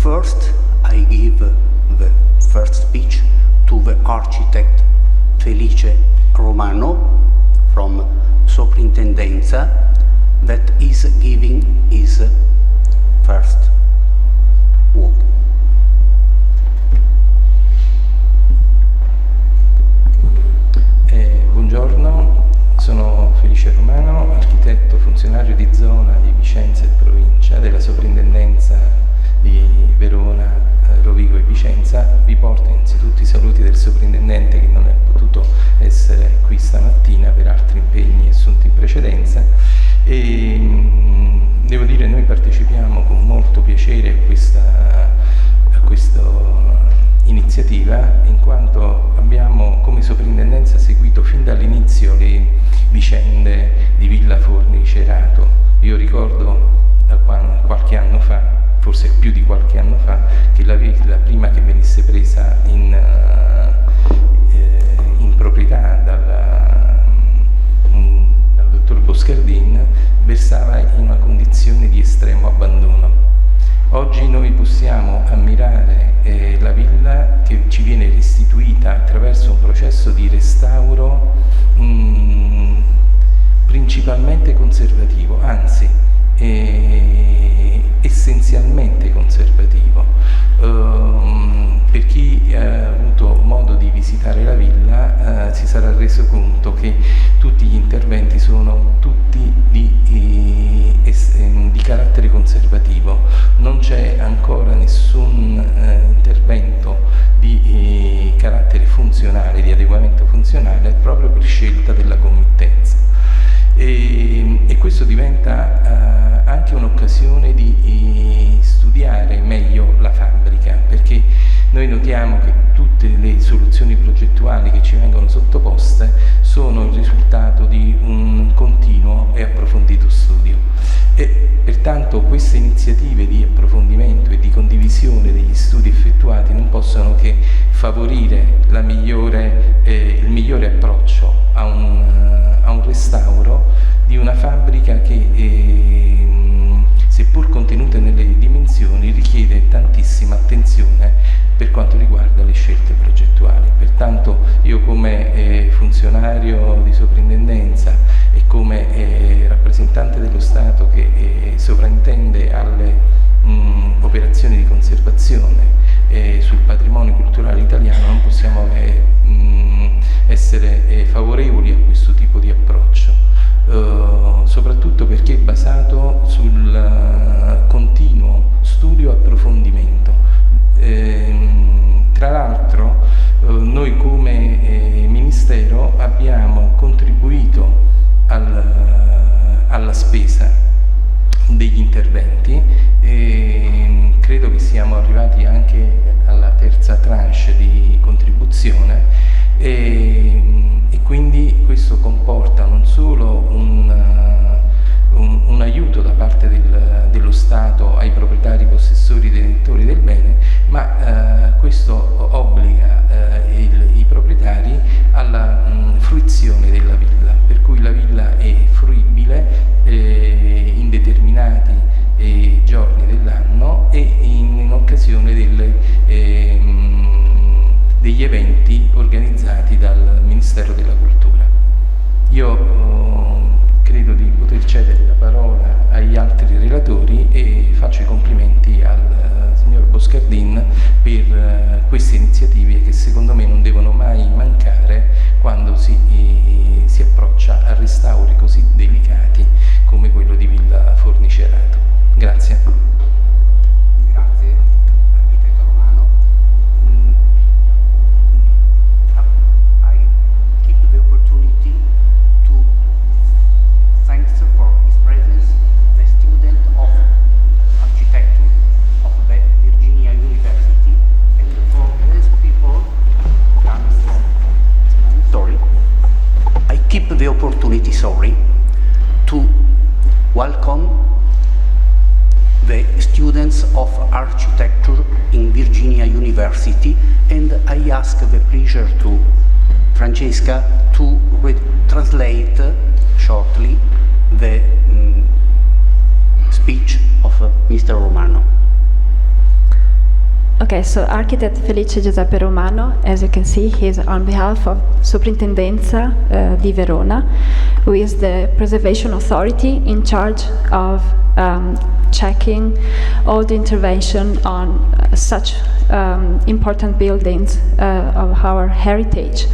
first, I give the first speech to the architect Felice Romano from Soprintendenza, that is giving his first word. Buongiorno, sono Felice Romano, architetto funzionario di zona di Vicenza e provincia della Soprintendenza di Verona, Rovigo e Vicenza. Vi porto innanzitutto i saluti del soprintendente che non è potuto essere qui stamattina per altri impegni assunti in precedenza, e devo dire noi partecipiamo con molto piacere a questa iniziativa, in quanto abbiamo come soprintendenza seguito fin dall'inizio le vicende di Villa Forni Cerato. Io ricordo qualche anno fa, forse più di qualche anno fa, che la villa, prima che venisse presa in proprietà dal dottor Boscardin, versava in una condizione di estremo abbandono. Oggi noi possiamo ammirare la villa che ci viene restituita attraverso un processo di restauro principalmente conservativo, anzi essenzialmente conservativo. Per chi ha avuto modo di visitare la villa si sarà reso conto che tutti gli interventi sono tutti di carattere conservativo. Non c'è ancora nessun intervento di carattere funzionale, di adeguamento funzionale, proprio per scelta della committenza. E questo diventa anche un'occasione di studiare meglio la fabbrica, perché noi notiamo che tutte le soluzioni progettuali che ci vengono sottoposte sono il risultato di un continuo e approfondito studio, e pertanto queste iniziative di approfondimento e di condivisione degli studi effettuati non possono che favorire il migliore approccio a un restauro di una fabbrica che, seppur contenuta nelle dimensioni, richiede tantissima attenzione per quanto riguarda le scelte progettuali. Pertanto io, come funzionario di soprintendenza e come rappresentante dello Stato che sovrintende alle operazioni di conservazione sul patrimonio culturale italiano, non possiamo essere favorevoli a questo tipo di approccio, soprattutto perché è basato sul continuo studio e approfondimento. Tra l'altro noi come Ministero abbiamo contribuito alla spesa degli interventi, e credo che siamo arrivati anche alla terza tranche di contribuzione, e quindi questo comporta non solo un aiuto da parte dello Stato ai proprietari, possessori, detentori del bene, ma questo obbliga i proprietari alla fruizione della villa, per cui la villa è fruibile in determinati giorni dell'anno e in occasione degli eventi organizzati dal Ministero della Cultura. Io credo di poter cedere la parola agli altri relatori e faccio i complimenti al signor Boscardin per queste iniziative che secondo me non devono mai mancare quando si approccia a restauri così delicati come quello di Villa Forni Cerato. Grazie. Grazie, architetto Romano. I keep the opportunity to thank for his presence the student of architecture of the Virginia University, and for these people coming from, I keep the opportunity, to welcome the students of architecture in Virginia University, and I ask the pleasure to Francesca to translate shortly the speech of Mr. Romano. Okay, so architect Felice Giuseppe Romano, as you can see, he's on behalf of Soprintendenza di Verona, who is the preservation authority in charge of checking all the intervention on such important buildings of our heritage.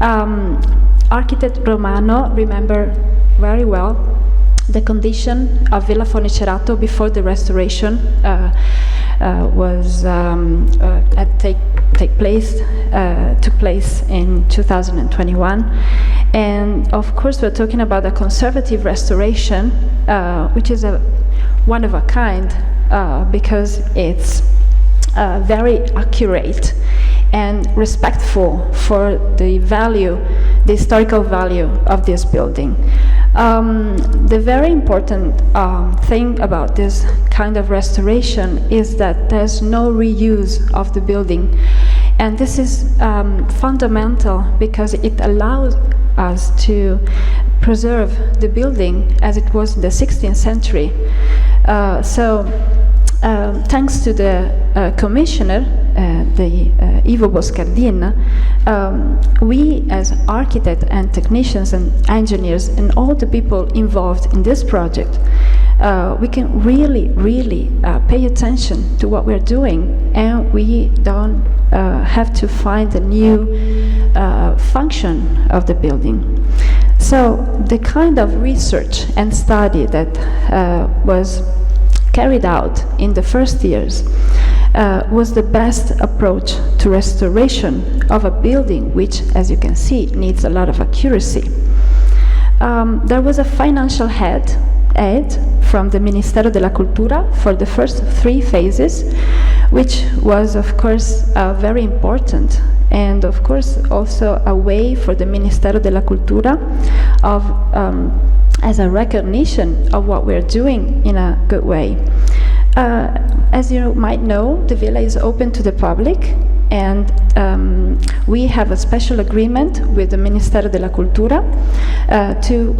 Architect Romano remember very well the condition of Villa Forni Cerato before the restoration took place in 2021, and of course we're talking about a conservative restoration, which is one of a kind because it's very accurate and respectful for the historical value of this building. The very important thing about this kind of restoration is that there's no reuse of the building. And this is fundamental because it allows us to preserve the building as it was in the 16th century. Thanks to the commissioner, the Ivo Boscardin, we as architects and technicians and engineers and all the people involved in this project, we can really pay attention to what we're doing, and we don't have to find a new function of the building. So the kind of research and study that was carried out in the first years was the best approach to restoration of a building which, as you can see, needs a lot of accuracy. There was a financial aid from the Ministero della Cultura for the first 3 phases, which was of course very important, and of course also a way for the Ministero della Cultura of as a recognition of what we're doing in a good way. As you might know, the villa is open to the public, and we have a special agreement with the Ministero della Cultura to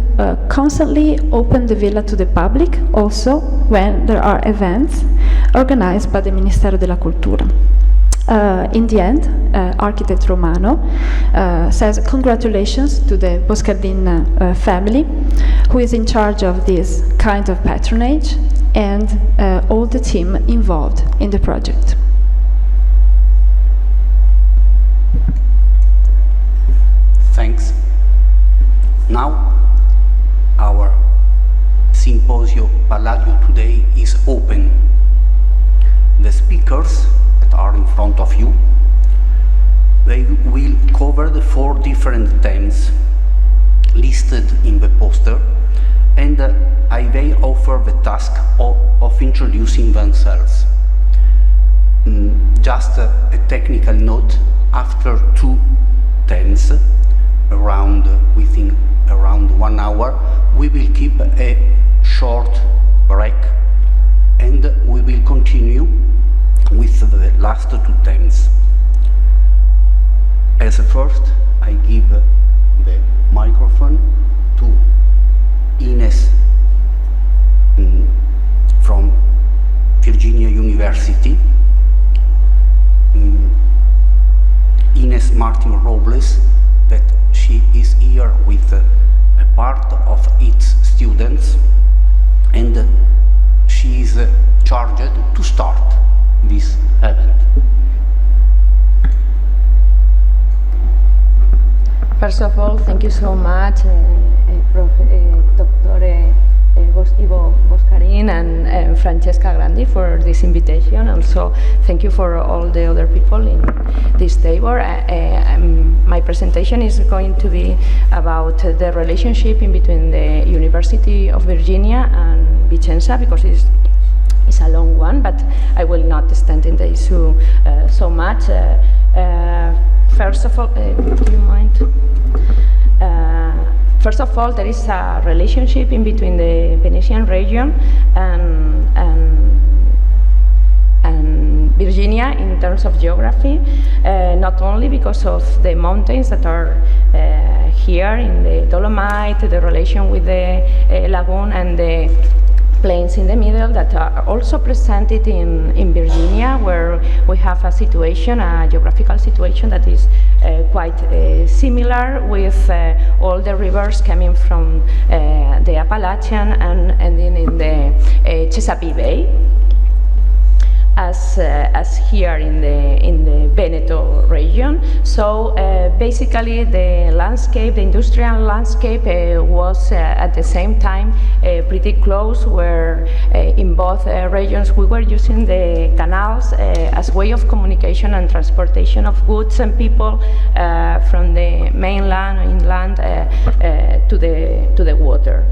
constantly open the villa to the public, also when there are events organized by the Ministero della Cultura. In the end, architect Romano says congratulations to the Boscardin family, who is in charge of this kind of patronage, and all the team involved in the project. Thanks. Now, our Simposio Palladio Today is open. The speakers that are in front of you, they will cover the 4 different themes listed in the poster, and I will offer the task of introducing themselves. Just a technical note: after 2 themes, within around 1 hour, we will keep a short break, and we will continue with the last 2 themes. As first, I give the microphone to Inés from Virginia University, Inés Martin-Robles, that she is here with a part of its students, and she is charged to start this event. First of all, thank you so much, Dr. Ivo Boscardin and Francesca Grandi for this invitation. Also, thank you for all the other people in this table. My presentation is going to be about the relationship in between the University of Virginia and Vicenza, because it's a long one, but I will not extend in the issue so much. First of all, do you mind? First of all, there is a relationship in between the Venetian region and Virginia in terms of geography, not only because of the mountains that are here in the Dolomite, the relation with the lagoon and the plains areas in the middle that are also presented in Virginia, where we have a situation, a geographical situation that is quite similar, with all the rivers coming from the Appalachian and ending in the Chesapeake Bay, as here in the Veneto region. So basically the landscape, the industrial landscape was at the same time pretty close, where in both regions we were using the canals as way of communication and transportation of goods and people from the mainland, inland, to the water.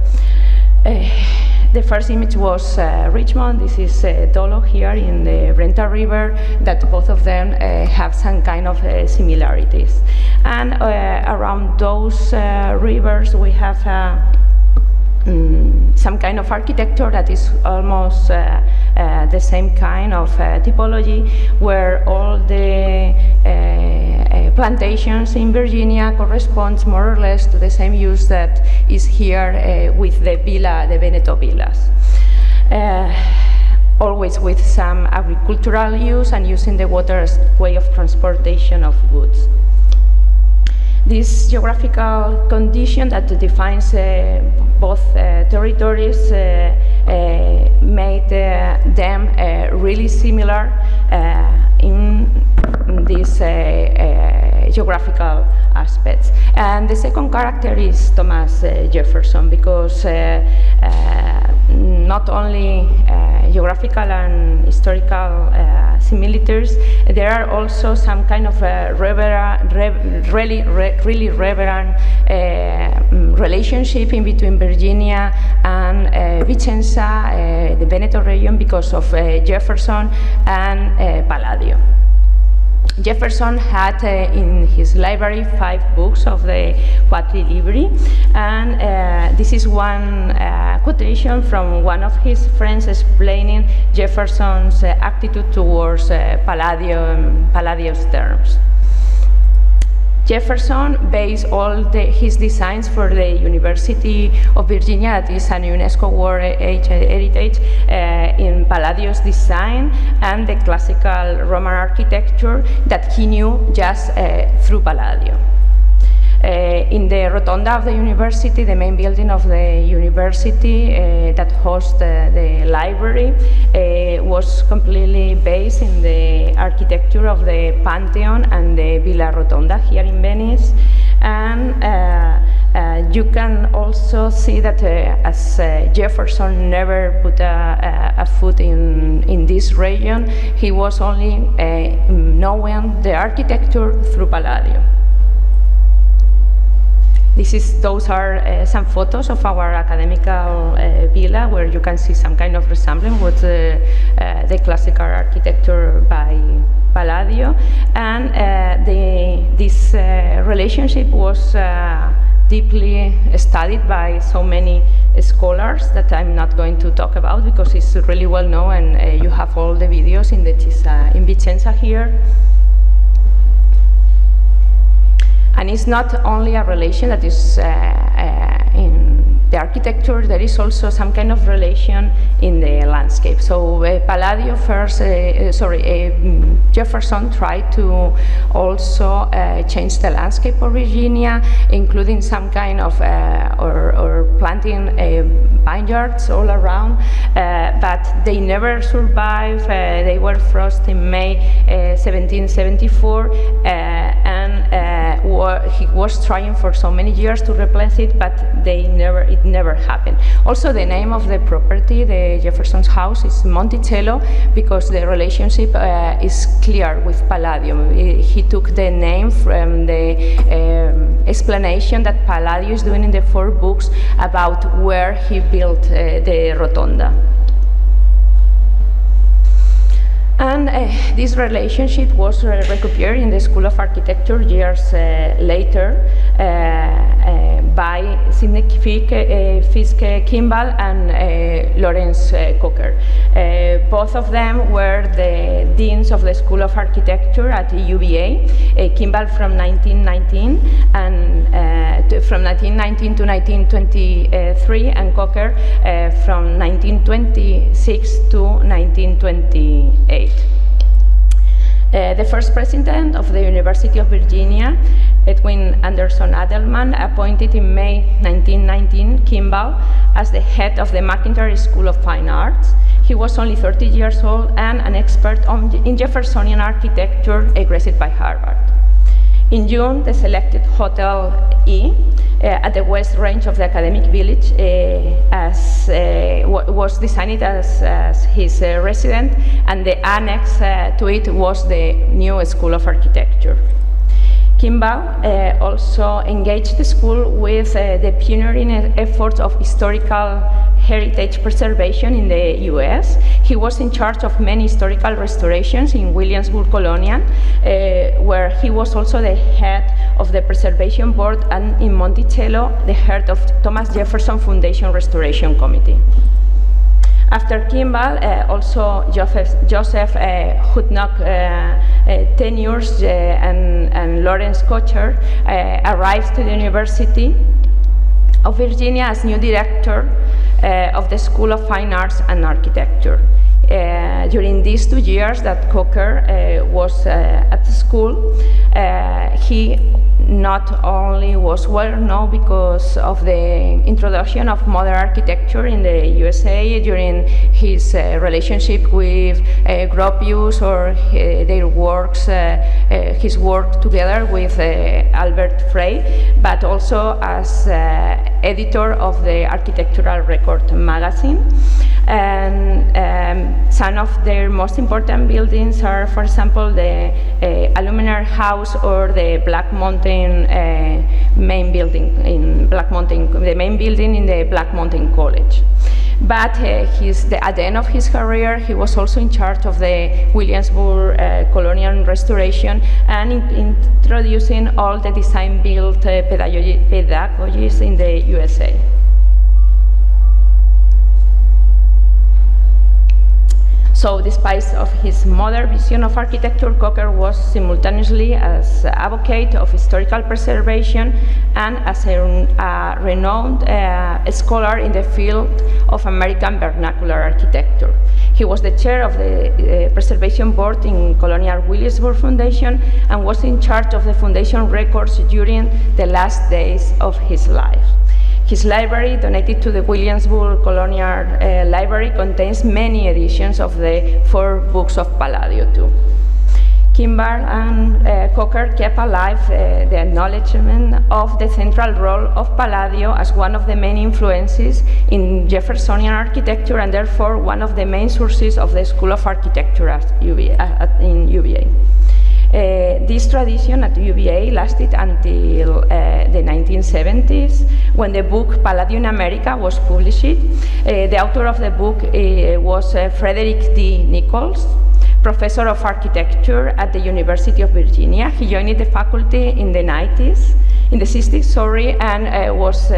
The first image was Richmond. This is Dolo here in the Brenta River, that both of them have some kind of similarities. And around those rivers we have some kind of architecture that is almost the same kind of typology, where all the plantations in Virginia corresponds more or less to the same use that is here with the villa, the Veneto villas. Always with some agricultural use and using the water as way of transportation of goods. This geographical condition that defines both territories made them really similar in these geographical aspects. And the second character is Thomas Jefferson, because not only geographical and historical similitudes, there are also some kind of really reverent relationship in between Virginia and Vicenza, the Veneto region, because of Jefferson and Palladio. Jefferson had in his library 5 books of the Quattri Libri, and this is one quotation from one of his friends explaining Jefferson's attitude towards Palladio's terms. Jefferson based all his designs for the University of Virginia, that is an UNESCO World Heritage, in Palladio's design and the classical Roman architecture that he knew just through Palladio. In the rotunda of the university, the main building of the university that hosts the library, was completely based in the architecture of the Pantheon and the Villa Rotonda here in Venice. And you can also see that as Jefferson never put a foot in this region, he was only knowing the architecture through Palladio. Those are some photos of our academical villa, where you can see some kind of resemblance with the classical architecture by Palladio. And this relationship was deeply studied by so many scholars that I'm not going to talk about, because it's really well known, and you have all the videos in Vicenza here. And it's not only a relation that is in the architecture, there is also some kind of relation in the landscape. So Palladio Jefferson tried to also change the landscape of Virginia, including some kind of, or planting vineyards all around, but they never survived. They were frost in May 1774, and he was trying for so many years to replace it, but it never happened. Also, the name of the property, the Jefferson's house, is Monticello, because the relationship is clear with Palladio. He took the name from the explanation that Palladio is doing in the 4 books about where he built the rotonda. And this relationship was recupered in the School of Architecture years later by Sidney Fiske Kimball and Lawrence Coker. Both of them were the deans of the School of Architecture at UVA. Kimball from 1919 and from 1919 to 1923, and Coker from 1926 to 1928. The first president of the University of Virginia, Edwin Anderson Adelman, appointed in May 1919 Kimball as the head of the McIntyre School of Fine Arts. He was only 30 years old and an expert in Jeffersonian architecture, graduated by Harvard. In June, the selected Hotel E at the west range of the academic village was designed as his residence, and the annex to it was the new School of Architecture. Kimball also engaged the school with the pioneering efforts of historical heritage preservation in the US. He was in charge of many historical restorations in Williamsburg Colonial, where he was also the head of the Preservation Board, and in Monticello, the head of Thomas Jefferson Foundation Restoration Committee. After Kimball, also Joseph Hutnock tenures and Lawrence Cocher arrived to the University of Virginia as new director of the School of Fine Arts and Architecture. During these 2 years that Coker was at the school, he not only was well known because of the introduction of modern architecture in the USA during his relationship with Gropius, or their works, his work together with Albert Frey, but also as editor of the Architectural Record magazine. And some of their most important buildings are, for example, the Aluminar House or the Black Mountain main building in Black Mountain, the main building in the Black Mountain College. But at the end of his career, he was also in charge of the Williamsburg Colonial Restoration and introducing all the design-build pedagogies in the USA. So, despite of his modern vision of architecture, Coker was simultaneously as advocate of historical preservation and as a renowned scholar in the field of American vernacular architecture. He was the chair of the Preservation Board in Colonial Williamsburg Foundation and was in charge of the foundation records during the last days of his life. His library, donated to the Williamsburg Colonial Library, contains many editions of the 4 books of Palladio too. Kimball and Coker kept alive the acknowledgement of the central role of Palladio as one of the main influences in Jeffersonian architecture, and therefore one of the main sources of the School of Architecture in UVA. This tradition at UVA lasted until the 1970s, when the book Palladio in America was published. The author of the book was Frederick D. Nichols, professor of architecture at the University of Virginia. He joined the faculty in the 60s, and was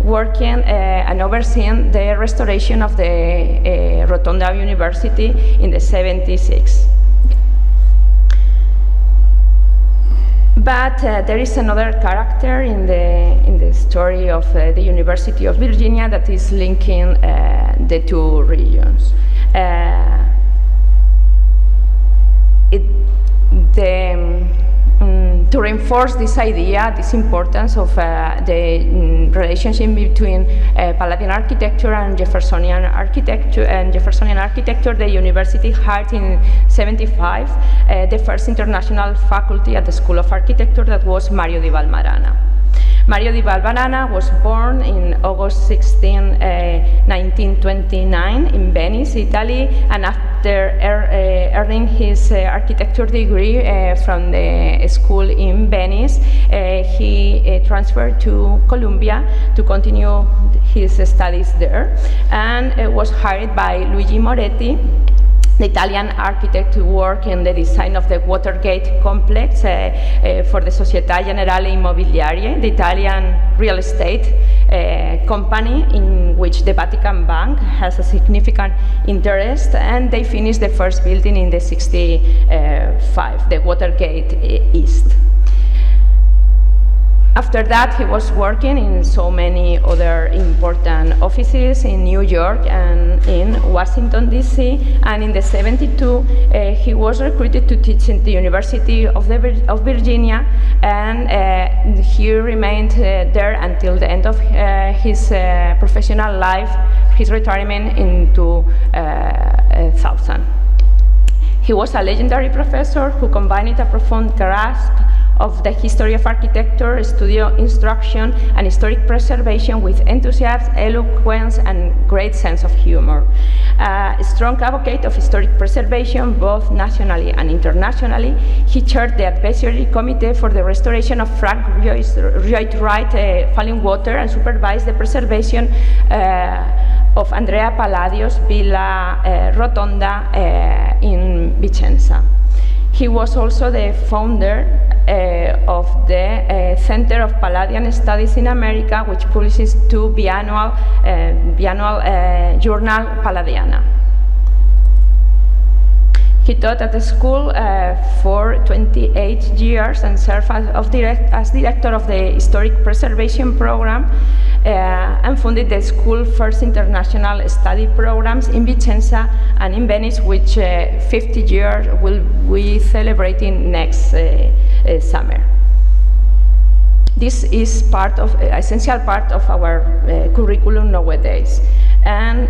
working and overseeing the restoration of the Rotunda University in the 76. But there is another character in the story of the University of Virginia that is linking the two regions. To reinforce this idea, this importance of the relationship between Palladian architecture and Jeffersonian architecture, the university hired in '75 the first international faculty at the School of Architecture, that was Mario di Valmarana. Mario di Valmarana was born in August 16, 1929 in Venice, Italy, and after earning his architecture degree from the school in Venice, he transferred to Columbia to continue his studies there, and was hired by Luigi Moretti the Italian architect to work in the design of the Watergate complex for the Società Generale Immobiliare, the Italian real estate company in which the Vatican Bank has a significant interest, and they finished the first building in the 65, the Watergate East. After that, he was working in so many other important offices in New York and in Washington, D.C. And in the 72, he was recruited to teach in the University of Virginia, and he remained there until the end of his professional life, his retirement in 2000. He was a legendary professor who combined a profound grasp of the history of architecture, studio instruction, and historic preservation with enthusiasm, eloquence, and great sense of humor. A strong advocate of historic preservation, both nationally and internationally, he chaired the advisory committee for the restoration of Frank Lloyd Wright Falling Water and supervised the preservation of Andrea Palladio's Villa Rotonda in Vicenza. He was also the founder of the Center of Palladian Studies in America, which publishes two biannual journal, Palladiana. He taught at the school for 28 years and served as director of the Historic Preservation Program and funded the school's first international study programs in Vicenza and in Venice, which 50 years will be celebrating next summer. This is essential part of our curriculum nowadays. And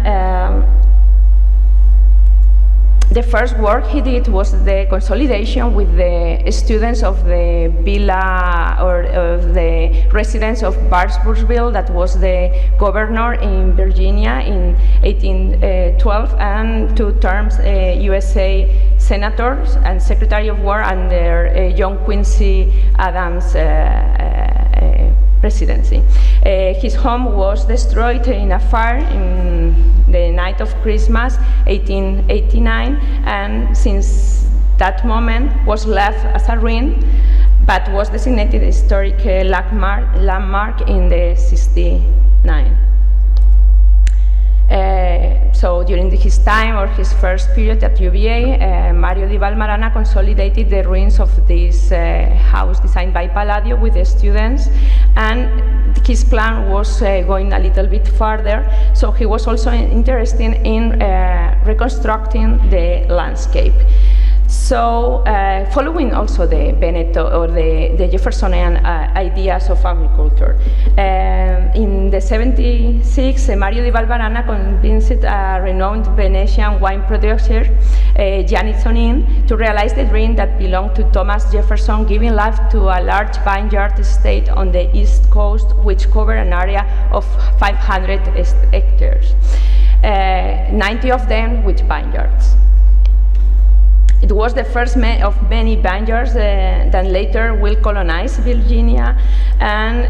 the first work he did was the consolidation with the students of the villa or of the residence of Barboursville, that was the governor in Virginia in 1812, and 2 terms USA senators and Secretary of War under John Quincy Adams' presidency. His home was destroyed in a fire in the night of Christmas, 1889, and since that moment was left as a ruin, but was designated a historic landmark in the 69. So during his time, or his first period at UVA, Mario Di Valmarana consolidated the ruins of this house designed by Palladio with the students, and his plan was going a little bit further, so he was also interested in reconstructing the landscape. So, following also the Veneto or the Jeffersonian ideas of agriculture, in the 76, Mario Di Valmarana convinced a renowned Venetian wine producer, Gianni Zonin, to realize the dream that belonged to Thomas Jefferson, giving life to a large vineyard estate on the East Coast, which covered an area of 500 hectares, 90 of them with vineyards. It was the first of many vineyards that later will colonize Virginia, and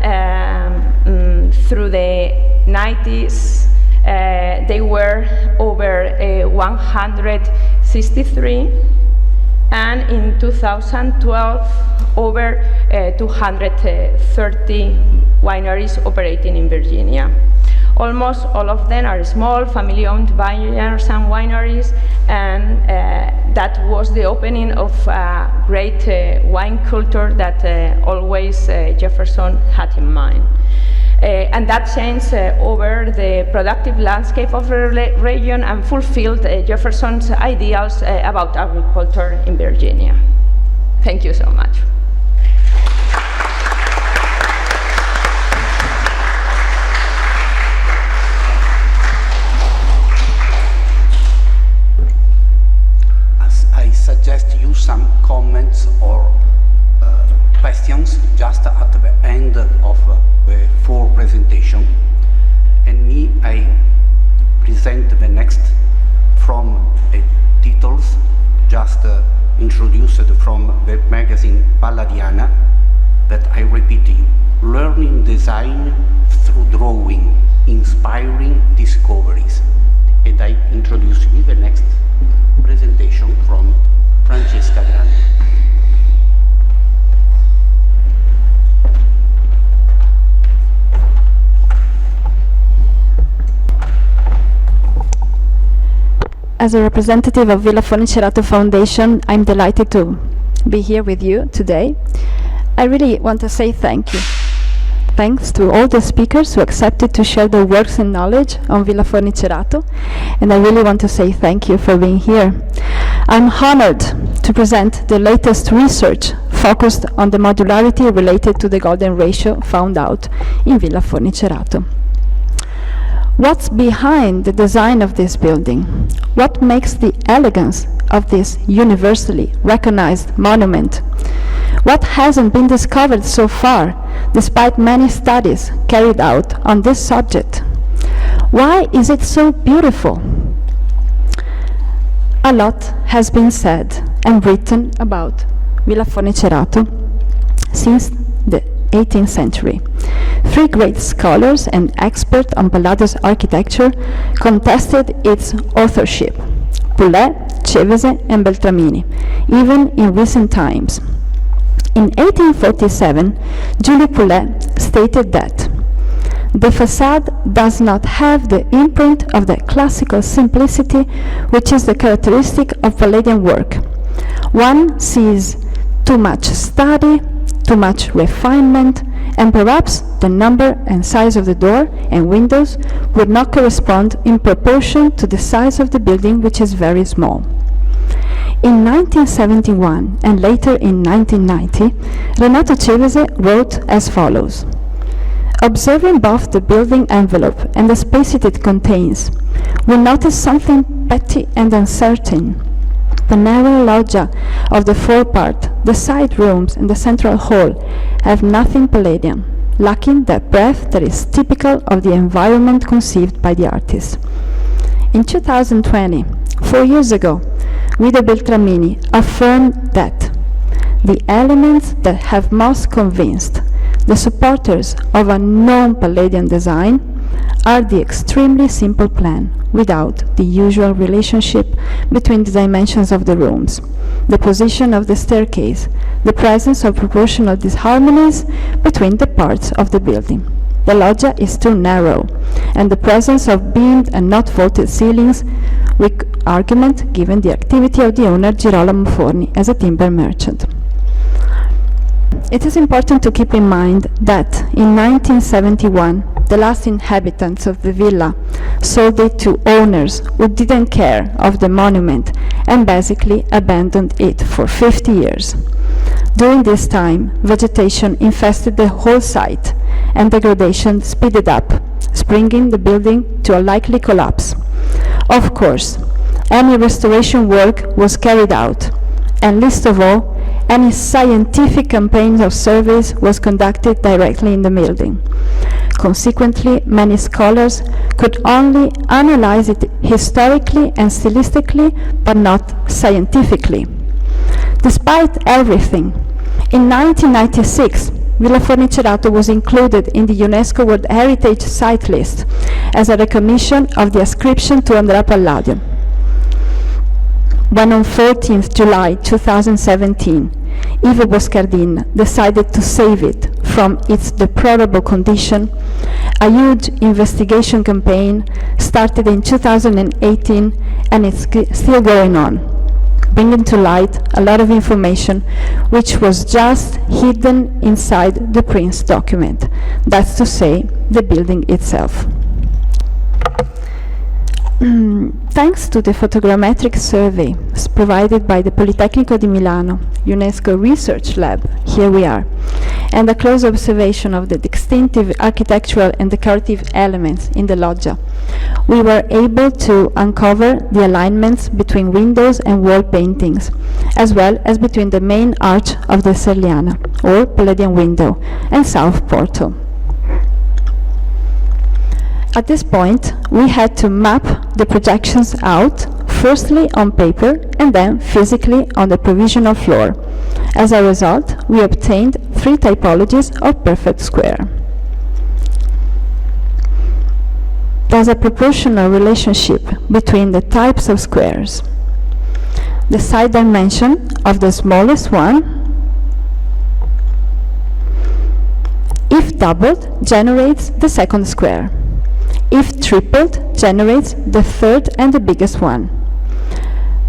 through the 90s they were over 163, and in 2012 over 230 wineries operating in Virginia. Almost all of them are small, family-owned vineyards and wineries, and that was the opening of a great wine culture that always Jefferson had in mind. And that changed over the productive landscape of the region and fulfilled Jefferson's ideals about agriculture in Virginia. Thank you so much. Suggest you some comments or questions just at the end of the full presentation, and I present the next from titles just introduced from the magazine Palladiana, that I repeat you: learning design through drawing, inspiring discoveries. And I introduce you the next presentation. presentation from Francesca Grandi. As a representative of Villa Forni Cerato Foundation, I'm delighted to be here with you today. I really want to say thank you. Thanks to all the speakers who accepted to share their works and knowledge on Villa Forni Cerato, and I really want to say thank you for being here. I'm honored to present the latest research focused on the modularity related to the golden ratio found out in Villa Forni Cerato. What's behind the design of this building? What makes the elegance of this universally recognized monument? What hasn't been discovered so far, despite many studies carried out on this subject? Why is it so beautiful? A lot has been said and written about Villa Forni Cerato since the 18th century. Three great scholars and experts on Palladio's architecture contested its authorship: Poulet, Cevese, and Beltramini, even in recent times. In 1847, Julie Poulet stated that the facade does not have the imprint of the classical simplicity which is the characteristic of Palladian work. One sees too much study, too much refinement, and perhaps the number and size of the door and windows would not correspond in proportion to the size of the building, which is very small. In 1971 and later in 1990, Renato Cevese wrote as follows: observing both the building envelope and the space it contains, we notice something petty and uncertain. The narrow loggia of the forepart, the side rooms, and the central hall have nothing Palladian, lacking that breadth that is typical of the environment conceived by the artist. In 2020, 4 years ago, Guido Beltramini affirmed that the elements that have most convinced the supporters of a non-Palladian design are the extremely simple plan without the usual relationship between the dimensions of the rooms, the position of the staircase, the presence of proportional disharmonies between the parts of the building. The loggia is too narrow, and the presence of beamed and not vaulted ceilings, weak argument given the activity of the owner Girolamo Forni as a timber merchant. It is important to keep in mind that in 1971, the last inhabitants of the villa sold it to owners who didn't care of the monument and basically abandoned it for 50 years. During this time, vegetation infested the whole site and degradation speeded up, bringing the building to a likely collapse. Of course, any restoration work was carried out, and least of all, any scientific campaign of surveys was conducted directly in the building. Consequently, many scholars could only analyze it historically and stylistically, but not scientifically. Despite everything, in 1996, Villa Forni Cerato was included in the UNESCO World Heritage Site list as a recognition of the ascription to Andrea Palladio. When on 14th July 2017, Ivo Boscardin decided to save it from its deplorable condition, a huge investigation campaign started in 2018 and it's still going on, bringing to light a lot of information which was just hidden inside the Prince document, that's to say, the building itself. Thanks to the photogrammetric survey provided by the Politecnico di Milano UNESCO Research Lab, here we are, and a close observation of the distinctive architectural and decorative elements in the loggia, we were able to uncover the alignments between windows and wall paintings, as well as between the main arch of the Serliana, or Palladian window, and South Portal. At this point, we had to map the projections out, firstly on paper and then physically on the provisional floor. As a result, we obtained 3 typologies of perfect square. There's a proportional relationship between the types of squares. the side dimension of the smallest one, if doubled, generates the second square. If tripled, generates the third and the biggest one.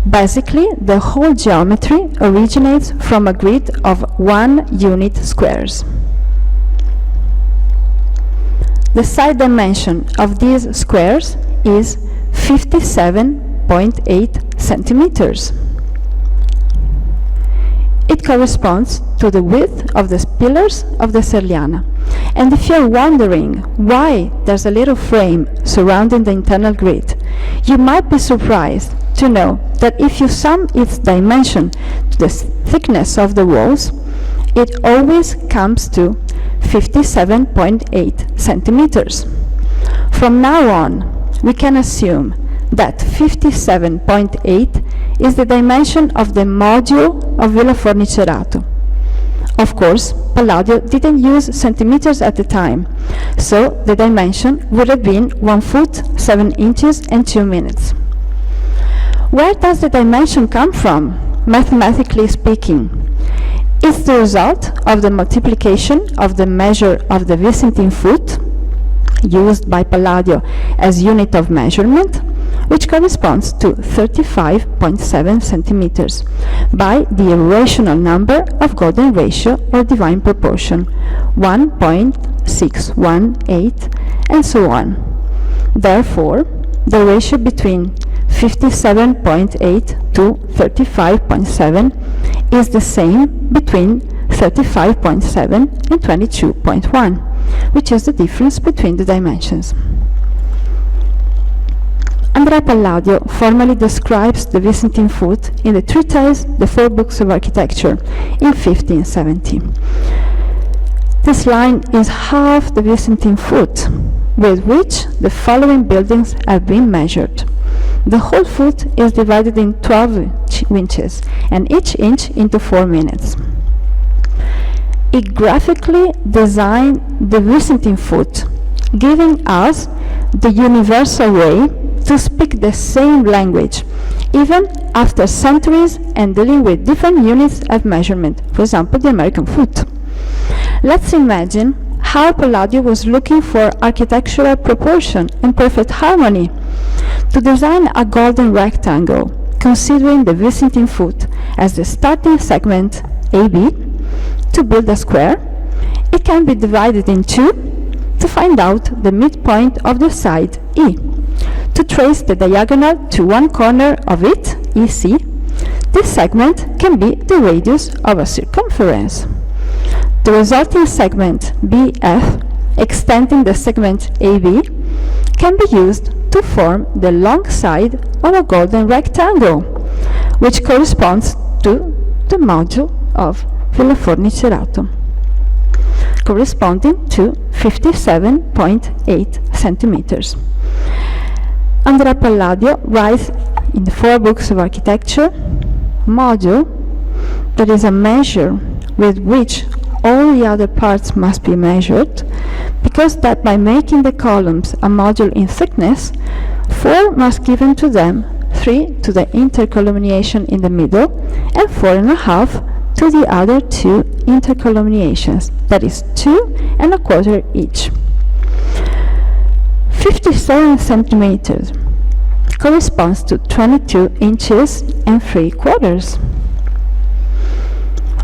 Basically, the whole geometry originates from a grid of 1 unit squares. The side dimension of these squares is 57.8 centimeters. It corresponds to the width of the pillars of the Serliana. And if you're wondering why there's a little frame surrounding the internal grid, you might be surprised to know that if you sum its dimension to the thickness of the walls, it always comes to 57.8 centimeters. From now on, we can assume that 57.8 is the dimension of the module of Villa Forni Cerato. Of course, Palladio didn't use centimeters at the time, so the dimension would have been 1 foot, 7 inches and 2 minutes. Where does the dimension come from, mathematically speaking? It's the result of the multiplication of the measure of the Byzantine foot, used by Palladio as unit of measurement, which corresponds to 35.7 centimeters, by the irrational number of golden ratio or divine proportion, 1.618, and so on. Therefore, the ratio between 57.8 to 35.7 is the same between 35.7 and 22.1, which is the difference between the dimensions. Andrea Palladio formally describes the Byzantine foot in the treatise The Four Books of Architecture in 1570. This line is half the Byzantine foot, with which the following buildings have been measured. The whole foot is divided in 12 inches, and each inch into 4 minutes. It graphically designed the Byzantine foot, giving us the universal way to speak the same language, even after centuries and dealing with different units of measurement, for example, the American foot. Let's imagine how Palladio was looking for architectural proportion and perfect harmony. To design a golden rectangle, considering the Byzantine foot as the starting segment AB, to build a square, it can be divided in two to find out the midpoint of the side E. To trace the diagonal to one corner of it, EC, this segment can be the radius of a circumference. The resulting segment BF, extending the segment AB, can be used to form the long side of a golden rectangle, which corresponds to the module of Villa Forni Cerato, corresponding to 57.8 centimeters. Andrea Palladio writes in the Four Books of Architecture, module, that is a measure with which all the other parts must be measured, because that by making the columns a module in thickness, 4 must given to them, 3 to the intercolumniation in the middle, and 4.5 to the other 2 intercolumniations, that is 2.25 each. 57 centimeters corresponds to 22 inches and 3/4.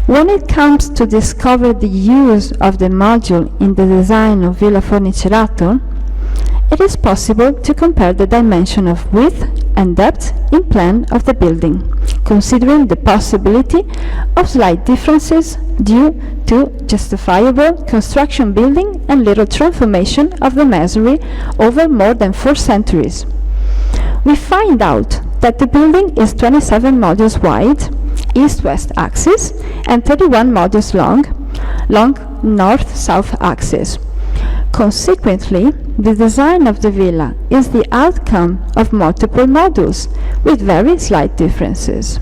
When it comes to discover the use of the module in the design of Villa Forni Cerato, it is possible to compare the dimension of width and depth in plan of the building, considering the possibility of slight differences due to justifiable construction building and little transformation of the masonry over more than 4 centuries. We find out that the building is 27 modules wide, east-west axis, and 31 modules long north-south axis. Consequently, the design of the villa is the outcome of multiple modules with very slight differences.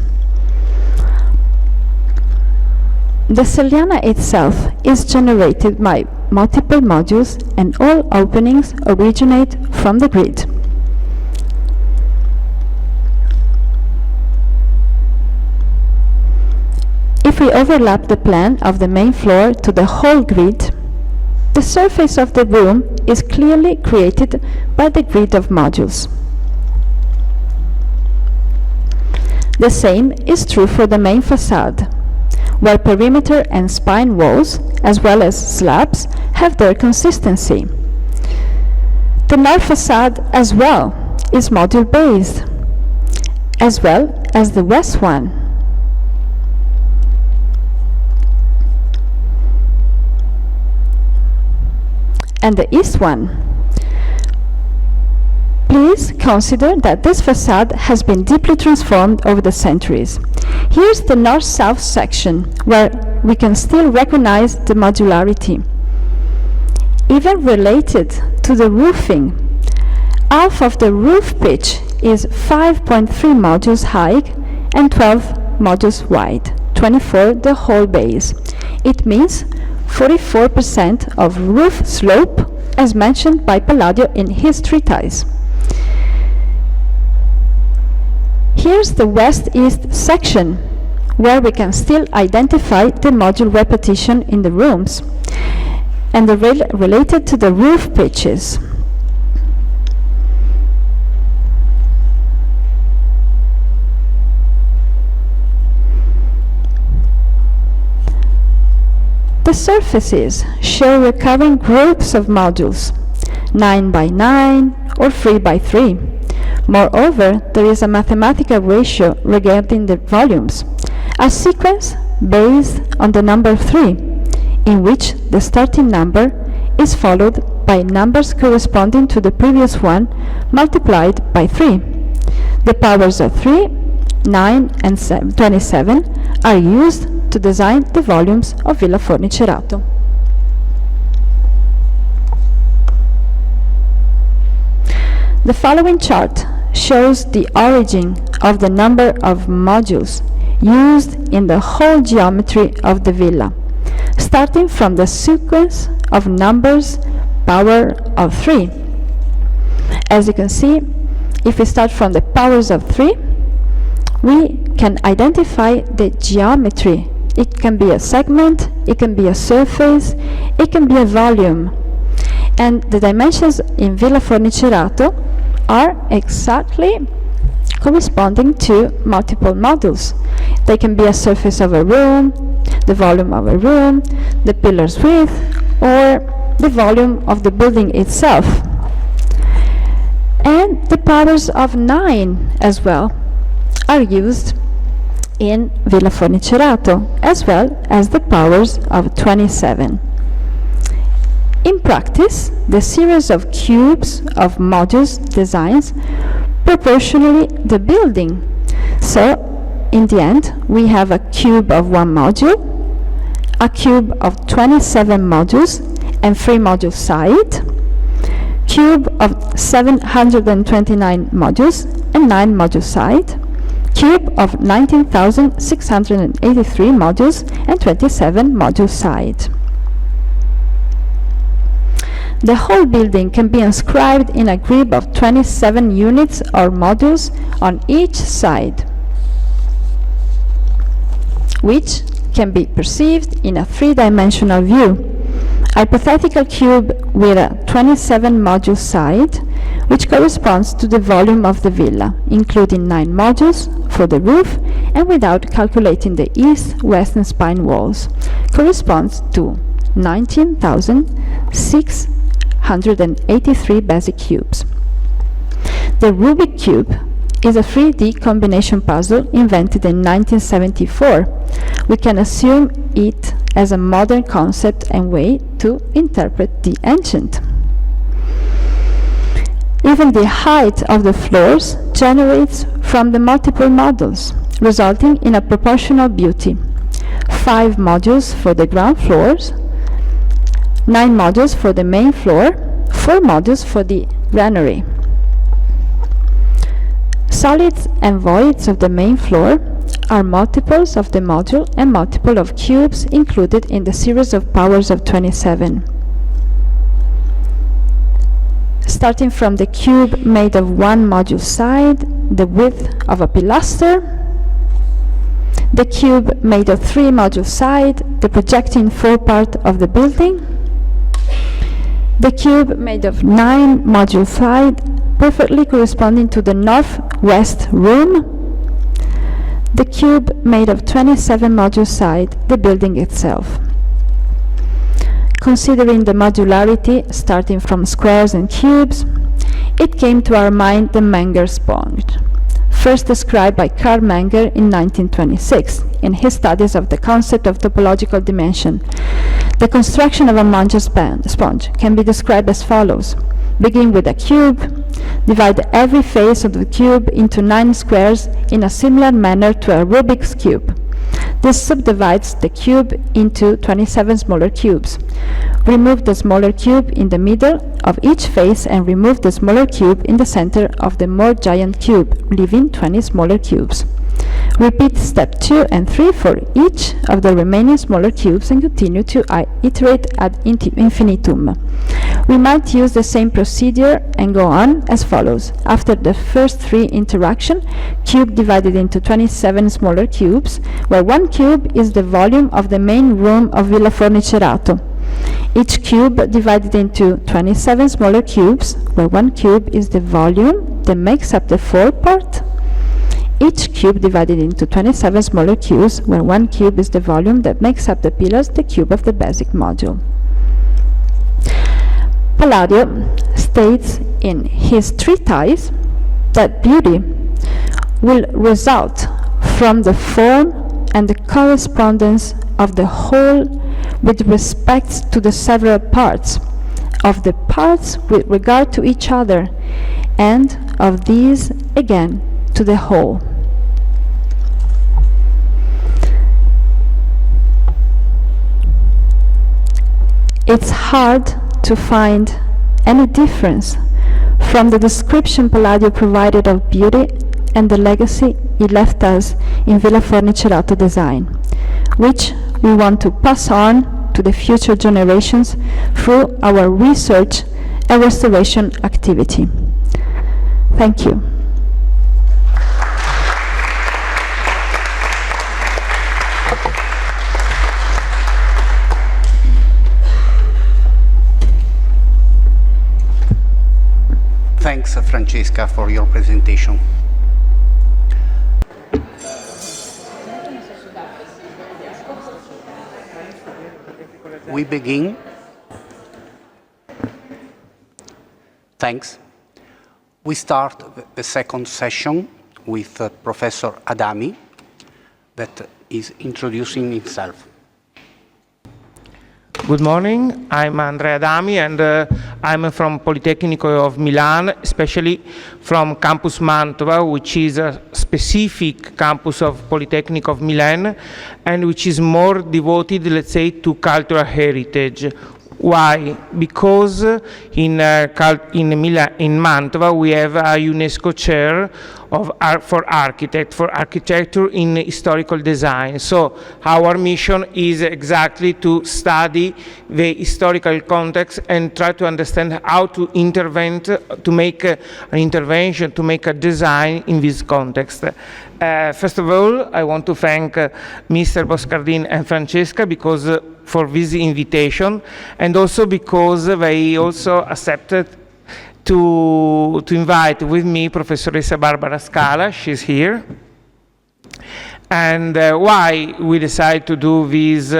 The Serliana itself is generated by multiple modules, and all openings originate from the grid. If we overlap the plan of the main floor to the whole grid, the surface of the room is clearly created by the grid of modules. The same is true for the main facade, where perimeter and spine walls, as well as slabs, have their consistency. The north facade as well is module-based, as well as the west one. And the east one. Please consider that this facade has been deeply transformed over the centuries. Here's the north-south section, where we can still recognize the modularity. Even related to the roofing, half of the roof pitch is 5.3 modules high and 12 modules wide, 24 the whole base. It means 44% of roof slope, as mentioned by Palladio in his treatise. Here's the west-east section, where we can still identify the module repetition in the rooms and the related to the roof pitches. The surfaces show recurring groups of modules, 9 by 9 or 3 by 3. Moreover, there is a mathematical ratio regarding the volumes, a sequence based on the number 3, in which the starting number is followed by numbers corresponding to the previous one multiplied by 3. The powers of 3, 9 and 27 are used to design the volumes of Villa Forni Cerato. The following chart shows the origin of the number of modules used in the whole geometry of the villa, starting from the sequence of numbers power of 3. As you can see, if we start from the powers of 3, we can identify the geometry. It can be a segment, it can be a surface, it can be a volume. And the dimensions in Villa Forni Cerato are exactly corresponding to multiple modules. They can be a surface of a room, the volume of a room, the pillar's width, or the volume of the building itself. And the powers of 9 as well are used in Villa Forni Cerato, as well as the powers of 27. In practice, the series of cubes of modules designs proportionally the building. So, in the end, we have a cube of 1 module, a cube of 27 modules and 3 modules side, cube of 729 modules and 9 modules side, cube of 19,683 modules and 27 modules side. The whole building can be inscribed in a grid of 27 units or modules on each side, which can be perceived in a 3-dimensional view. A hypothetical cube with a 27 module side, which corresponds to the volume of the villa, including 9 modules for the roof and without calculating the east, west and spine walls, corresponds to 19,683 basic cubes. The Rubik cube is a 3D combination puzzle invented in 1974. We can assume it as a modern concept and way to interpret the ancient. Even the height of the floors generates from the multiple models, resulting in a proportional beauty. 5 modules for the ground floors, 9 modules for the main floor, 4 modules for the granary. Solids and voids of the main floor are multiples of the module and multiple of cubes included in the series of powers of 27. Starting from the cube made of 1 module side, the width of a pilaster, the cube made of 3 module side, the projecting forepart of the building, the cube made of 9 module side, perfectly corresponding to the northwest room, the cube made of 27 module side, the building itself. Considering the modularity, starting from squares and cubes, it came to our mind the Menger sponge, first described by Carl Menger in 1926 in his studies of the concept of topological dimension. The construction of a Menger sponge can be described as follows. Begin with a cube, divide every face of the cube into 9 squares in a similar manner to a Rubik's cube. This subdivides the cube into 27 smaller cubes. Remove the smaller cube in the middle of each face and remove the smaller cube in the center of the more giant cube, leaving 20 smaller cubes. Repeat step 2 and 3 for each of the remaining smaller cubes and continue to iterate ad infinitum. We might use the same procedure and go on as follows. After the first 3 interaction, cube divided into 27 smaller cubes, where 1 cube is the volume of the main room of Villa Forni Cerato. Each cube divided into 27 smaller cubes, where 1 cube is the volume that makes up the forepart. Each cube divided into 27 smaller cubes, where 1 cube is the volume that makes up the pillars, the cube of the basic module. Palladio states in his treatise that beauty will result from the form and the correspondence of the whole with respect to the several parts, of the parts with regard to each other, and of these again to the whole. It's hard to find any difference from the description Palladio provided of beauty and the legacy he left us in Villa Forni Cerato design, which we want to pass on to the future generations through our research and restoration activity. Thank you. Thanks, Francesca, for your presentation. We begin. Thanks. We start the second session with Professor Adami, that is introducing himself. Good morning, I'm Andrea Adami, and I'm from Politecnico of Milan, especially from Campus Mantova, which is a specific campus of Politecnico of Milan, and which is more devoted, let's say, to cultural heritage. Why? Because in Mantova we have a UNESCO chair of for architecture in historical design. So our mission is exactly to study the historical context and try to understand how to intervene, to make an intervention, to make a design in this context. First of all, I want to thank Mr. Boscardin and Francesca because for this invitation, and also because they also accepted to invite with me Professoressa Barbara Scala. She's here. And why we decided to do this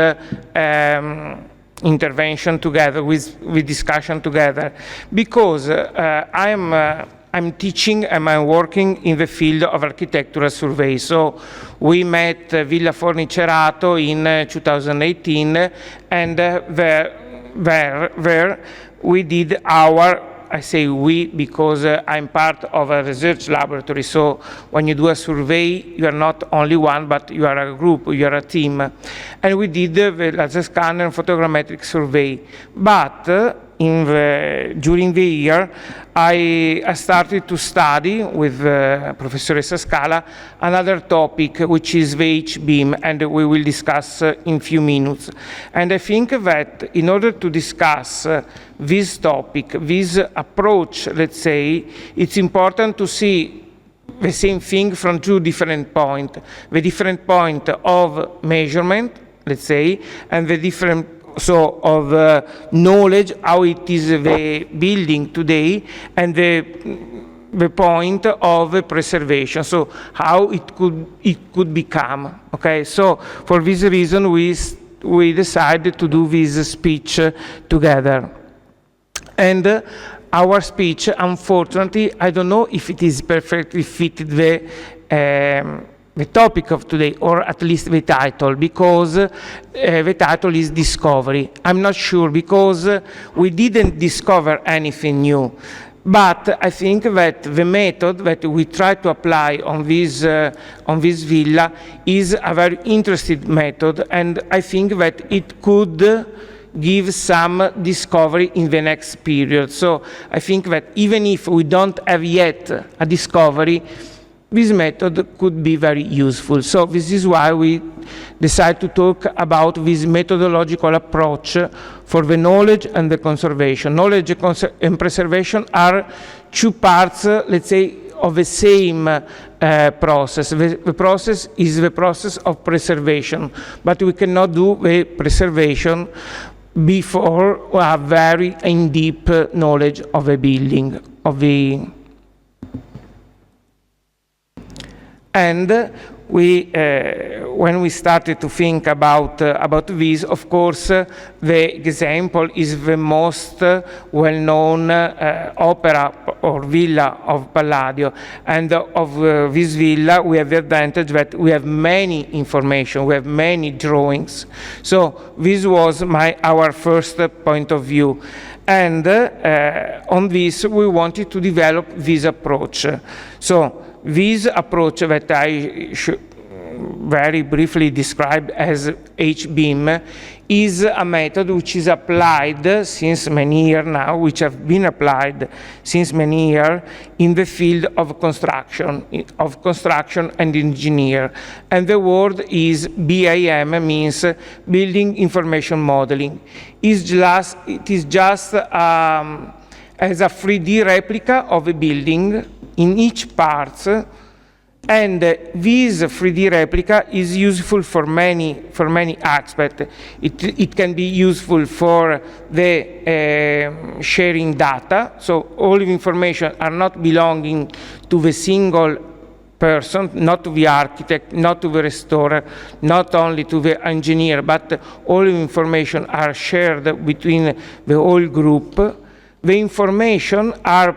intervention together, with discussion together? Because I'm teaching and I'm working in the field of architectural survey. So we met Villa Forni Cerato in 2018, and there we did our, I say we because I'm part of a research laboratory. So when you do a survey, you are not only one, but you are a group, you are a team. And we did the laser scanner and photogrammetric survey. But during the year, I started to study with Professoressa Scala another topic, which is the H-beam, and we will discuss in few minutes. And I think that in order to discuss this topic, this approach, let's say, it's important to see the same thing from two different points. The different point of measurement, let's say, and the different of knowledge, how it is the building today, and the point of preservation, so how it could become. Okay, so for this reason we decided to do this speech together. And our speech, unfortunately, I don't know if it is perfectly fitted the topic of today, or at least the title, because the title is Discovery. I'm not sure, because we didn't discover anything new. But I think that the method that we try to apply on this villa is a very interesting method, and I think that it could give some discovery in the next period. So I think that even if we don't have yet a discovery, this method could be very useful. So this is why we decided to talk about this methodological approach for the knowledge and the conservation. Knowledge and preservation are two parts, let's say, of the same process. The process is the process of preservation, but we cannot do the preservation before we have very in-depth knowledge of the building, of the. And we, when we started to think about this, of course, the example is the most well-known opera or villa of Palladio. And of this villa, we have the advantage that we have many information, we have many drawings. So this was our first point of view. And on this, we wanted to develop this approach. So this approach that I very briefly described as H-beam is a method which is applied since many years now, which have been applied since many years in the field of construction and engineer. And the word is BIM, means Building Information Modeling. It is just as a 3D replica of a building in each part, and this 3D replica is useful for many aspects. It can be useful for the sharing data, so all the information are not belonging to the single person, not to the architect, not to the restorer, not only to the engineer, but all the information are shared between the whole group. The information are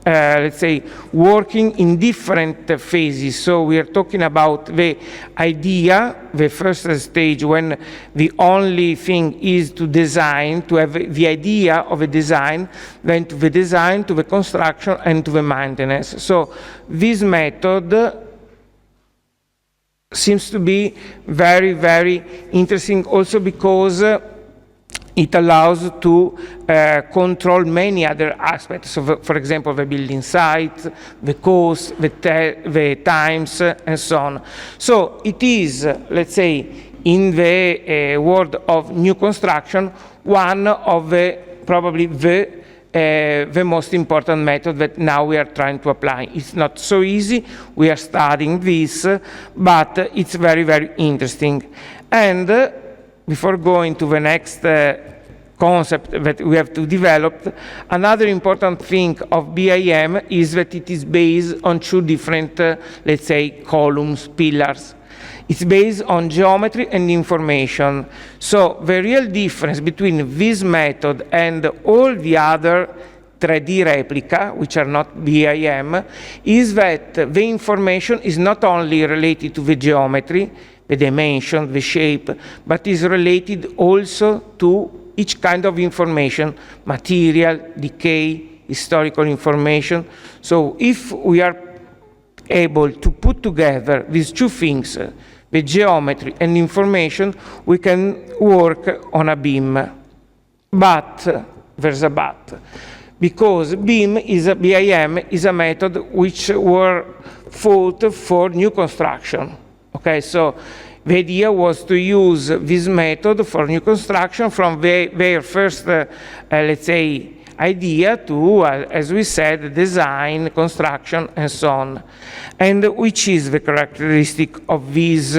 let's say, working in different phases. So we are talking about the idea, the first stage, when the only thing is to design, to have the idea of a design, then to the design, to the construction, and to the maintenance. So this method seems to be very, very interesting also because it allows to control many other aspects. So, for example, the building site, the cost, the times, and so on. So it is, let's say, in the world of new construction, one of probably the most important method that now we are trying to apply. It's not so easy. We are studying this, but it's very, very interesting. And before going to the next concept that we have to develop, another important thing of BIM is that it is based on two different, let's say, columns, pillars. It's based on geometry and information. So the real difference between this method and all the other 3D replica, which are not BIM, is that the information is not only related to the geometry, the dimension, the shape, but is related also to each kind of information, material, decay, historical information. So if we are able to put together these two things, the geometry and information, we can work on a beam. But, there's a but, because BIM is a method which were thought for new construction. Okay, so the idea was to use this method for new construction from their first, let's say, idea to, as we said, design, construction, and so on. And which is the characteristic of this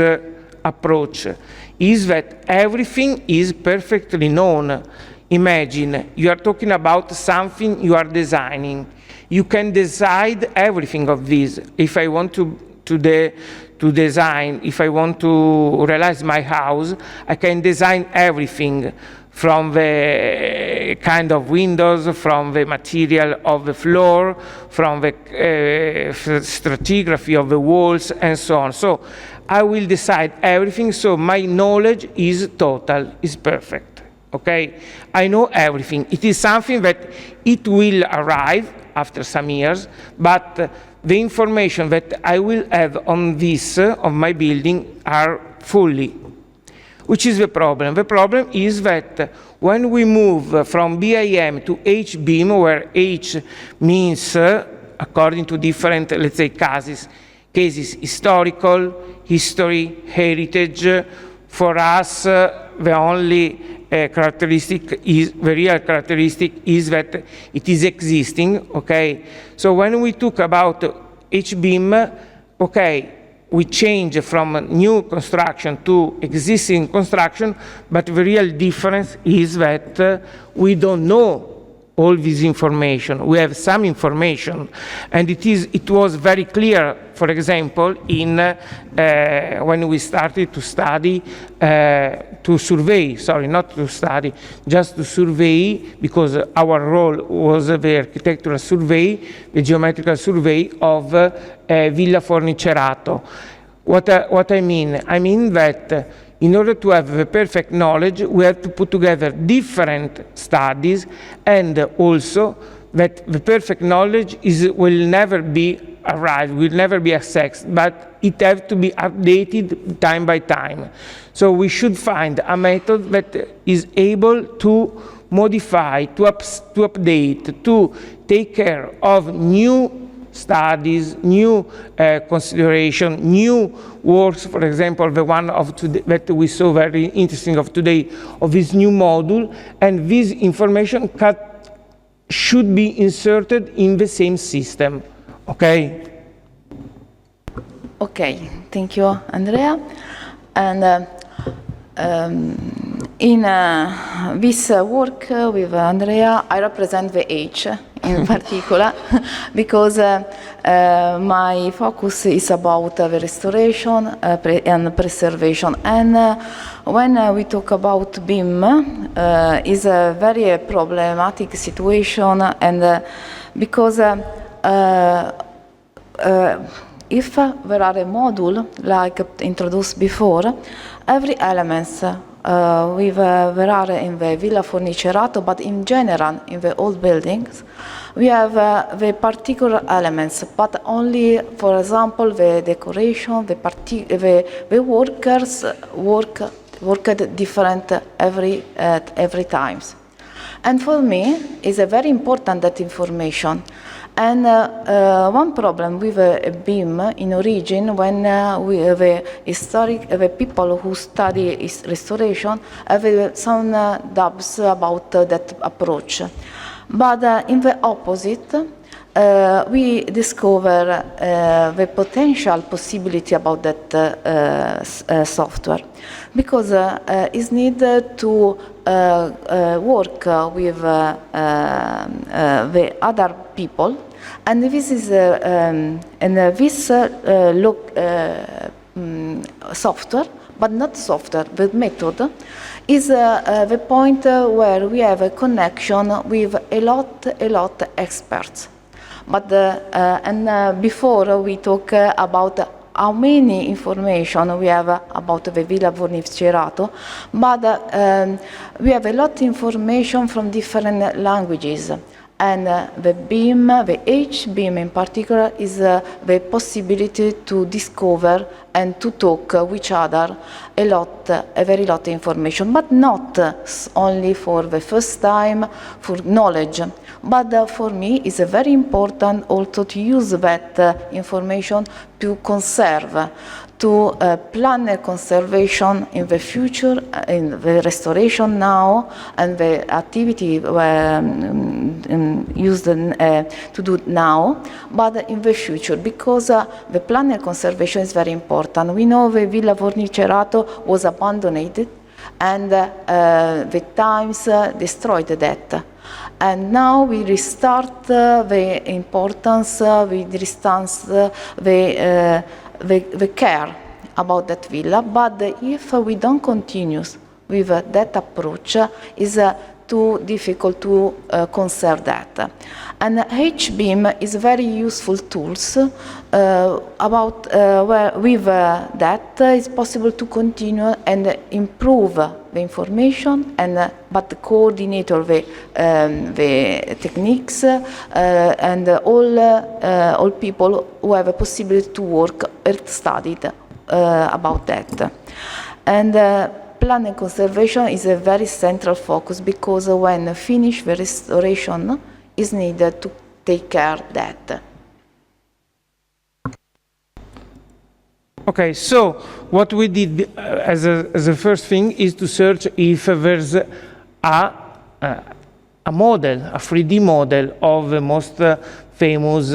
approach? Is that everything is perfectly known. Imagine you are talking about something you are designing. You can decide everything of this. If I want to design, if I want to realize my house, I can design everything, from the kind of windows, from the material of the floor, from the stratigraphy of the walls, and so on. So I will decide everything, so my knowledge is total, is perfect. Okay? I know everything. It is something that it will arrive after some years, but the information that I will have on this, on my building, are fully. Which is the problem? The problem is that when we move from BIM to H-BIM, where H means, according to different, let's say, cases, historical, history, heritage, for us, the only characteristic is, the real characteristic is that it is existing, okay? So when we talk about H-BIM, okay, we change from new construction to existing construction, but the real difference is that we don't know all this information. We have some information, and it was very clear, for example, in when we started to study, to survey, sorry, not to study, just to survey, because our role was the architectural survey, the geometrical survey of Villa Forni Cerato. What I mean? I mean that in order to have the perfect knowledge, we have to put together different studies, and also that the perfect knowledge will never be arrived, will never be accessed, but it has to be updated time by time. So we should find a method that is able to modify, to update, to take care of new studies, new consideration, new works, for example, the one of today that we saw very interesting of today, of this new module, and this information should be inserted in the same system, okay? Okay, thank you, Andrea. And in this work with Andrea, I represent the H in particular, because my focus is about the restoration and preservation. And when we talk about BIM, is a very problematic situation, and because if there are a module, like introduced before, every element there are in the Villa Forni Cerato, but in general in the old buildings, we have the particular elements, but only, for example, the decoration, the workers worked different every times. And for me, it's a very important that information. And one problem with BIM in origin, when the people who study restoration have some doubts about that approach. But in the opposite, we discover the potential possibility about that software, because it's needed to work with the other people, and this is software, but not software, the method is the point where we have a connection with a lot experts. But before we talk about how many information we have about the Villa Forni Cerato, but we have a lot of information from different languages. And the BIM, the H-BIM in particular, is the possibility to discover and to talk with each other a very lot of information, but not only for the first time for knowledge, but for me it's very important also to use that information to conserve, to plan a conservation in the future, in the restoration now, and the activity used to do now, but in the future, because the plan and conservation is very important. We know the Villa Forni Cerato was abandoned, and the times destroyed that. And now we restart the importance, we restart the care about that villa, but if we don't continue with that approach, it's too difficult to conserve that. And H-beam is very useful tools with that it's possible to continue and improve the information, and but coordinate the techniques and all people who have a possibility to work or study about that. And plan and conservation is a very central focus, because when finished, the restoration is needed to take care of that. Okay, so what we did as a first thing is to search if there's a model, a 3D model of the most famous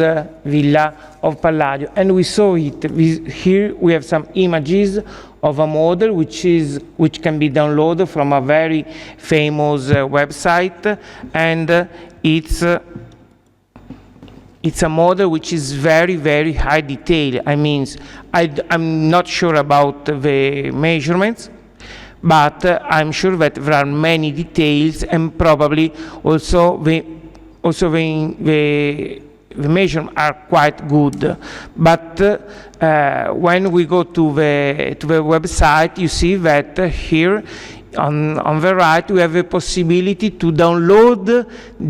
villa of Palladio, and we saw it. Here we have some images of a model which can be downloaded from a very famous website, and it's a model which is very, very high detail. I mean, I'm not sure about the measurements, but I'm sure that there are many details, and probably also the measurements are quite good. But when we go to the website, you see that here on the right we have a possibility to download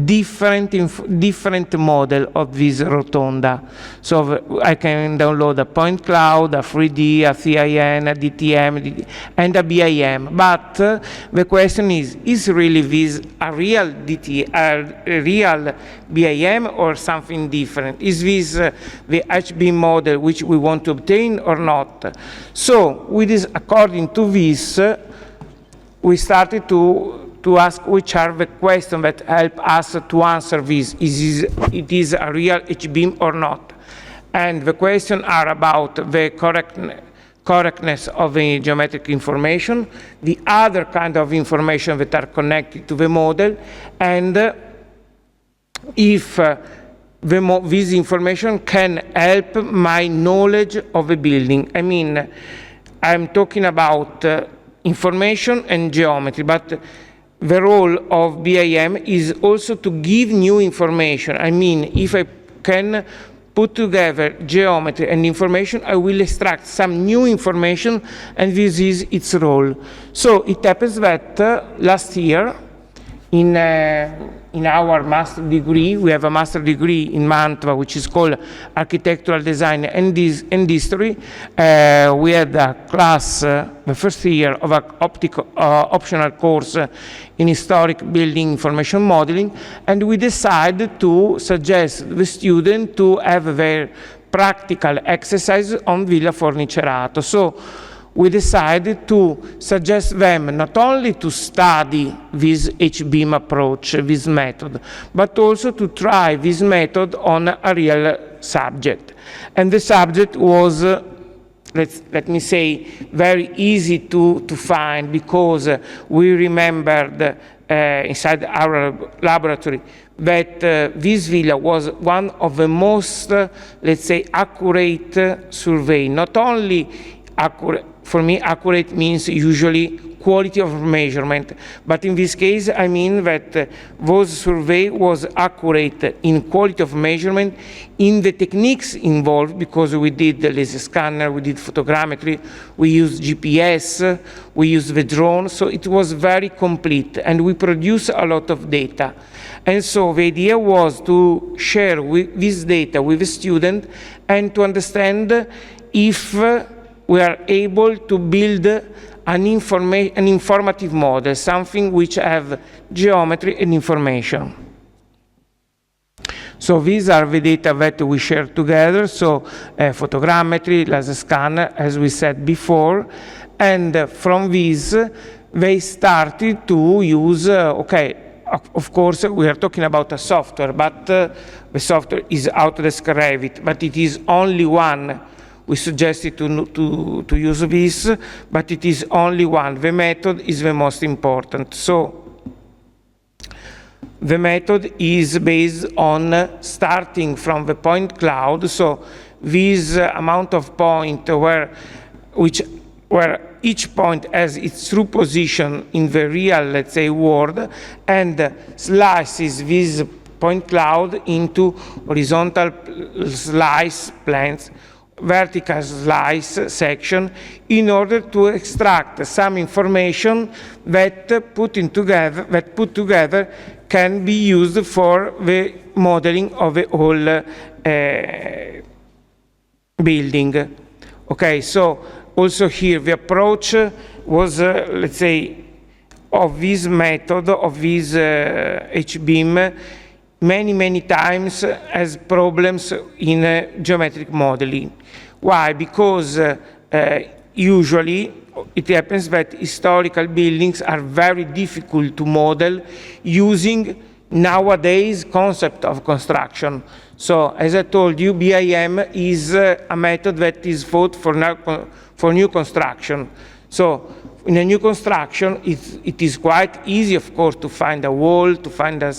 different model of this rotonda. So I can download a point cloud, a 3D, a CIN, a DTM, and a BIM. But the question is really this a real BIM or something different? Is this the HB model which we want to obtain or not? So according to this, we started to ask which are the questions that help us to answer this. It is a real H-beam or not? And the questions are about the correctness of the geometric information, the other kind of information that are connected to the model, and if this information can help my knowledge of the building. I mean, I'm talking about information and geometry, but the role of BIM is also to give new information. I mean, if I can put together geometry and information, I will extract some new information, and this is its role. So it happens that last year, in our master degree, we have a master degree in Mantova, which is called Architectural Design and History. We had a class, the first year of an optional course in historic building information modeling, and we decided to suggest the student to have their practical exercise on Villa Forni Cerato. So we decided to suggest them not only to study this H-beam approach, this method, but also to try this method on a real subject. And the subject was, let me say, very easy to find, because we remembered inside our laboratory that this villa was one of the most, let's say, accurate survey. Not only accurate, for me, accurate means usually quality of measurement, but in this case, I mean that those survey was accurate in quality of measurement, in the techniques involved, because we did the laser scanner, we did photogrammetry, we used GPS, we used the drone, so it was very complete, and we produced a lot of data. And so the idea was to share this data with the student and to understand if we are able to build an informative model, something which have geometry and information. So these are the data that we share together, so photogrammetry, laser scanner, as we said before, and from these they started to use, of course we are talking about a software, but the software is Autodesk Revit, but it is only one. We suggested to use this, but it is only one. The method is the most important. So the method is based on starting from the point cloud, so this amount of point where each point has its true position in the real, let's say, world, and slices this point cloud into horizontal slice planes, vertical slice section, in order to extract some information that put together can be used for the modeling of the whole building. Okay, so also here the approach was, let's say, of this method, of this H-beam, many times has problems in geometric modeling. Why? Because usually it happens that historical buildings are very difficult to model using nowadays concept of construction. So as I told you, BIM is a method that is thought for new construction. So in a new construction, it is quite easy, of course, to find a wall, to find a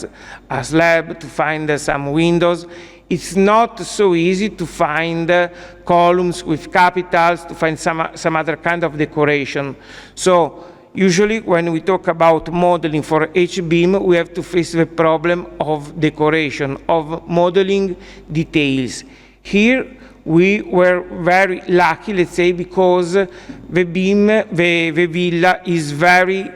slab, to find some windows. It's not so easy to find columns with capitals, to find some other kind of decoration. So usually when we talk about modeling for H-beam, we have to face the problem of decoration, of modeling details. Here we were very lucky, let's say, because the beam, the villa is very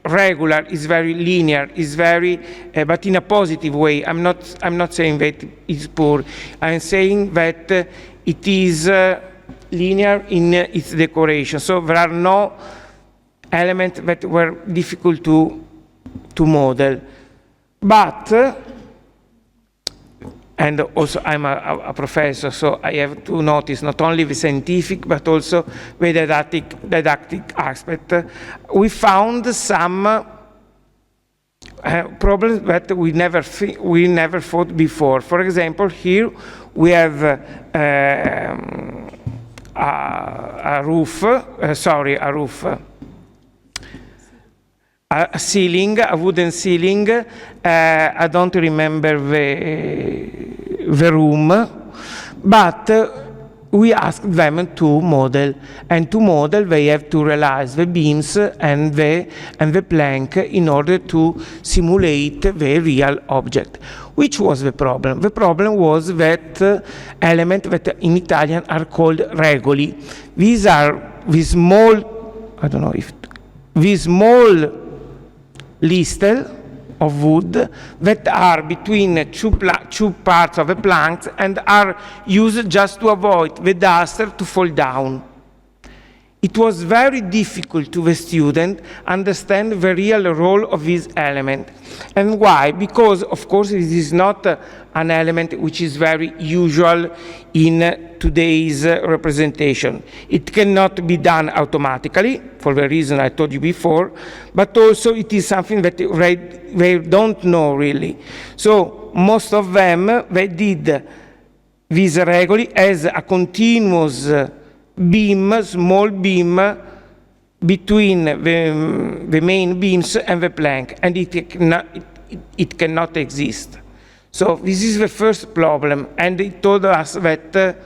regular, is very linear, is very, but in a positive way. I'm not saying that it's poor. I'm saying that it is linear in its decoration. So there are no elements that were difficult to model. But, and also I'm a professor, so I have to notice not only the scientific, but also the didactic aspect. We found some problems that we never thought before. For example, here we have a roof, a ceiling, a wooden ceiling. I don't remember the room, but we asked them to model, and to model they have to realize the beams and the plank in order to simulate the real object. Which was the problem? The problem was that element that in Italian are called regoli. These are these small, I don't know if these small listel of wood that are between two parts of a plank and are used just to avoid the duster to fall down. It was very difficult to the student understand the real role of this element. And why? Because, of course, it is not an element which is very usual in today's representation. It cannot be done automatically, for the reason I told you before, but also it is something that they don't know really. So most of them, they did this regoli as a continuous beam, small beam, between the main beams and the plank, and it cannot exist. So this is the first problem, and it told us that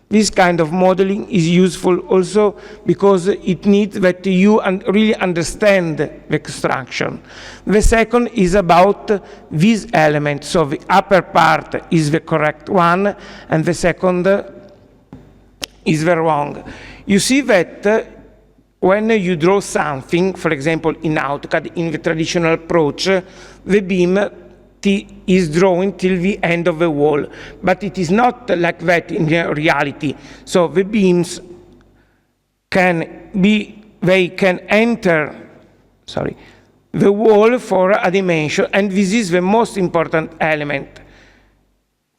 this kind of modeling is useful also because it needs that you really understand the construction. The second is about this element, so the upper part is the correct one, and the second is the wrong. You see that when you draw something, for example, in AutoCAD, in the traditional approach, the beam is drawn till the end of the wall, but it is not like that in reality. So the beams can enter, the wall for a dimension, and this is the most important element.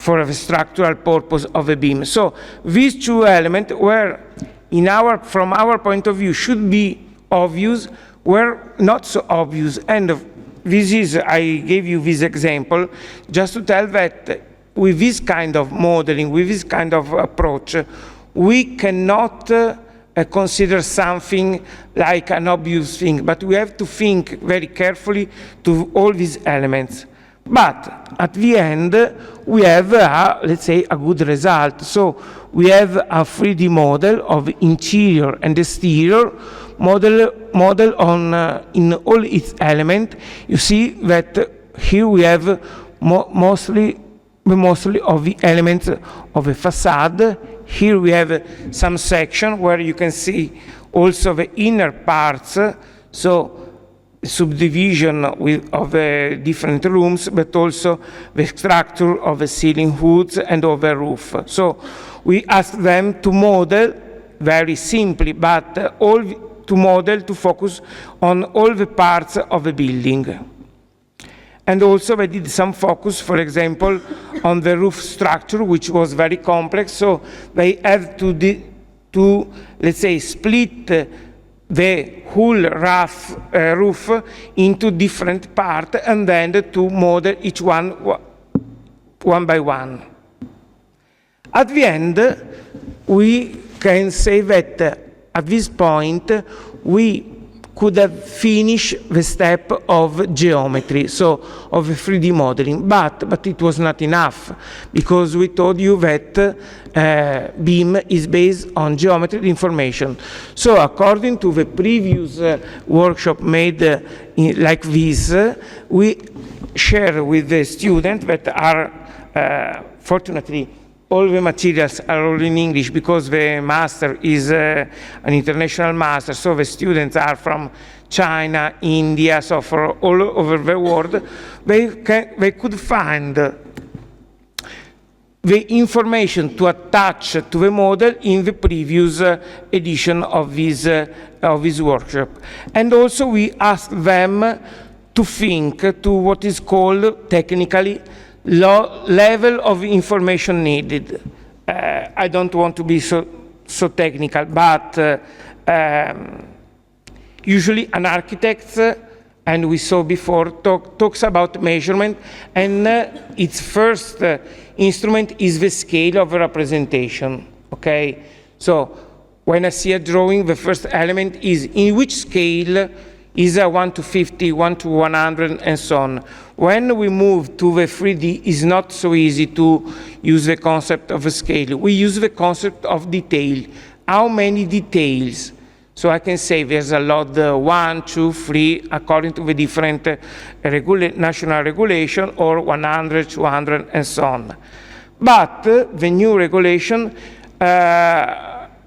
for the structural purpose of a beam. So these two elements were, from our point of view, should be obvious, were not so obvious. And this is, I gave you this example, just to tell that with this kind of modeling, with this kind of approach, we cannot consider something like an obvious thing, but we have to think very carefully to all these elements. But at the end, we have, let's say, a good result. So we have a 3D model of interior and exterior, model on in all its elements. You see that here we have mostly of the elements of a facade. Here we have some section where you can see also the inner parts, so subdivision of different rooms, but also the structure of the ceiling hoods and of the roof. So we asked them to model very simply, but to focus on all the parts of the building. And also they did some focus, for example, on the roof structure, which was very complex. So they have to let's say, split the whole roof into different parts and then to model each one by one. At the end, we can say that at this point, we could have finished the step of geometry, so of 3D modeling, but it was not enough, because we told you that BIM is based on geometry information. So according to the previous workshop made like this, we share with the students that are, fortunately, all the materials are all in English, because the master is an international master, so the students are from China, India, so for all over the world. They could find the information to attach to the model in the previous edition of this workshop. And also we asked them to think to what is called technically level of information needed. I don't want to be so technical, but usually an architect, and we saw before, talks about measurement, and its first instrument is the scale of a representation, okay? So when I see a drawing, the first element is in which scale is a 1 to 50, 1 to 100, and so on. When we move to the 3D, it's not so easy to use the concept of a scale. We use the concept of detail. How many details? So I can say there's a lot, 1, 2, 3, according to the different national regulation, or 100, 200, and so on. But the new regulation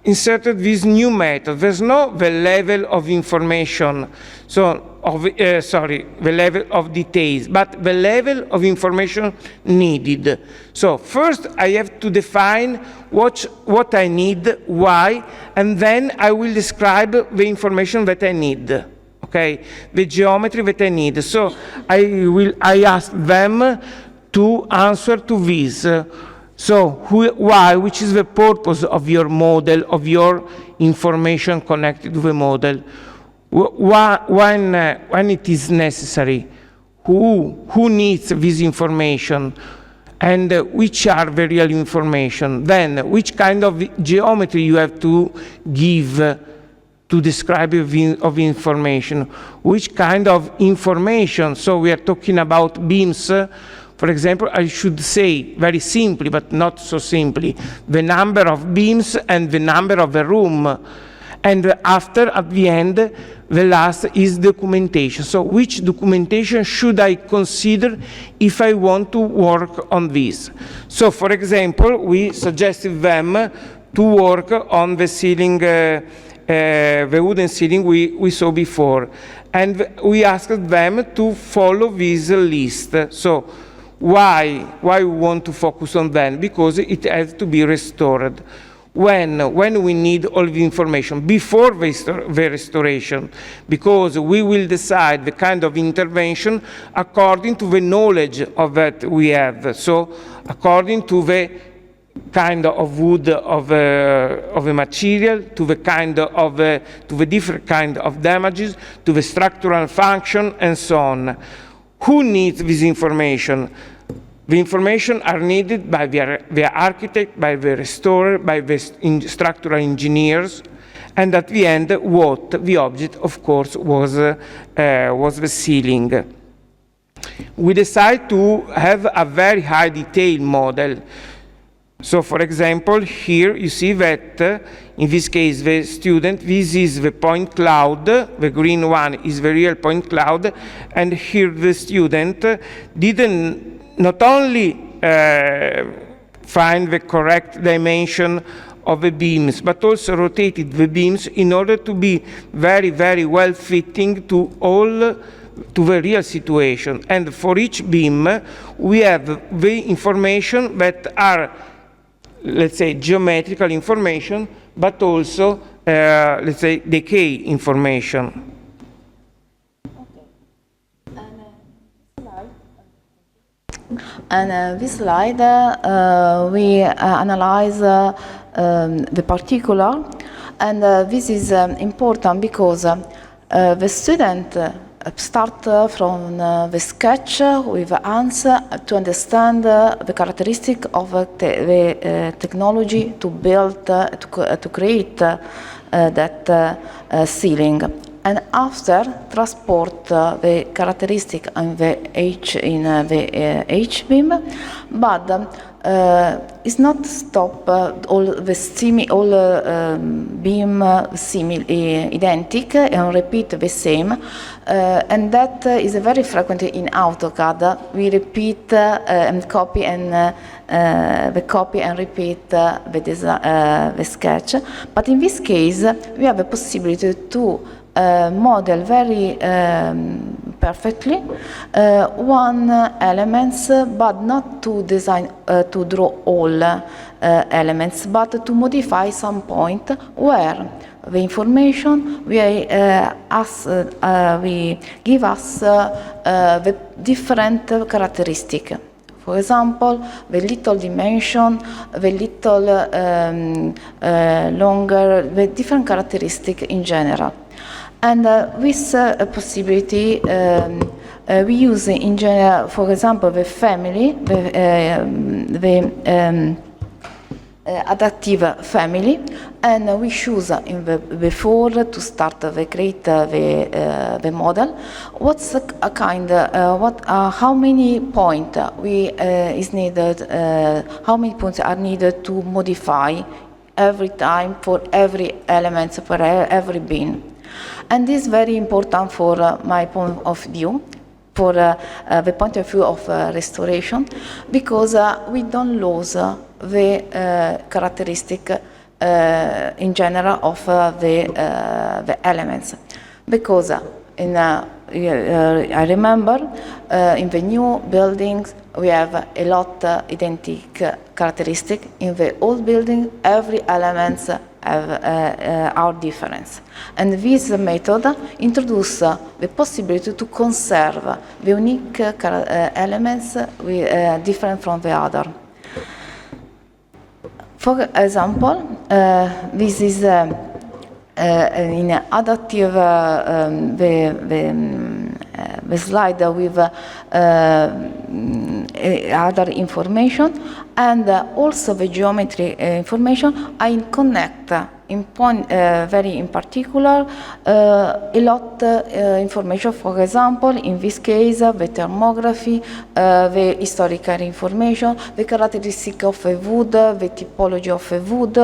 inserted this new method. There's no the level of information, so the level of details, but the level of information needed. So first I have to define what I need, why, and then I will describe the information that I need, okay, the geometry that I need. So I ask them to answer to this. So why, which is the purpose of your model, of your information connected to the model? When it is necessary, who needs this information, and which are the real information? Then, which kind of geometry you have to give to describe of information? Which kind of information? So we are talking about beams. For example, I should say very simply, but not so simply, the number of beams and the number of the room. And after, at the end, the last is documentation. So which documentation should I consider if I want to work on this? So for example, we suggested them to work on the ceiling, the wooden ceiling we saw before. And we asked them to follow this list. So why we want to focus on them? Because it has to be restored. when we need all the information before the restoration, because we will decide the kind of intervention according to the knowledge of that we have. So according to the kind of wood of a material, to the kind of to the different kind of damages, to the structural function, and so on. Who needs this information? The information are needed by the architect, by the restorer, by the structural engineers, and at the end, what the object, of course, was the ceiling. We decide to have a very high detail model. So, for example, here you see that, in this case, the student, this is the point cloud, the green one is the real point cloud, and here the student didn't not only find the correct dimension of the beams, but also rotated the beams in order to be very, very well fitting to the real situation. And for each beam, we have the information that are, let's say, geometrical information, but also, let's say, decay information. And this slide, we analyze the particular, and this is important because the student start from the sketch with hands to understand the characteristic of the technology to build, to create that ceiling. And after transport the characteristic in the H beam, but it's not stop all the beam identical and repeat the same, and that is very frequent in AutoCAD. We repeat and copy and repeat the sketch, but in this case we have a possibility to model very perfectly one elements, but not to design to draw all elements, but to modify some point where the information we give us the different characteristic. For example, the little dimension, the little longer, the different characteristic in general. And with a possibility, we use in general, for example, the family, the adaptive family, and we choose in the before to start the create the model. What's a kind? How many points is needed? How many points are needed to modify every time for every element, for every beam? And this is very important for my point of view, for the point of view of restoration, because we don't lose the characteristic in general of the elements. Because I remember in the new buildings we have a lot identical characteristic. In the old building, every element have our difference, and this method introduces the possibility to conserve the unique elements different from the other. For example, this is in adaptive the slide with other information, and also the geometry information. I connect in point very in particular a lot information. For example, in this case, the thermography, the historical information, the characteristic of a wood, the typology of a wood,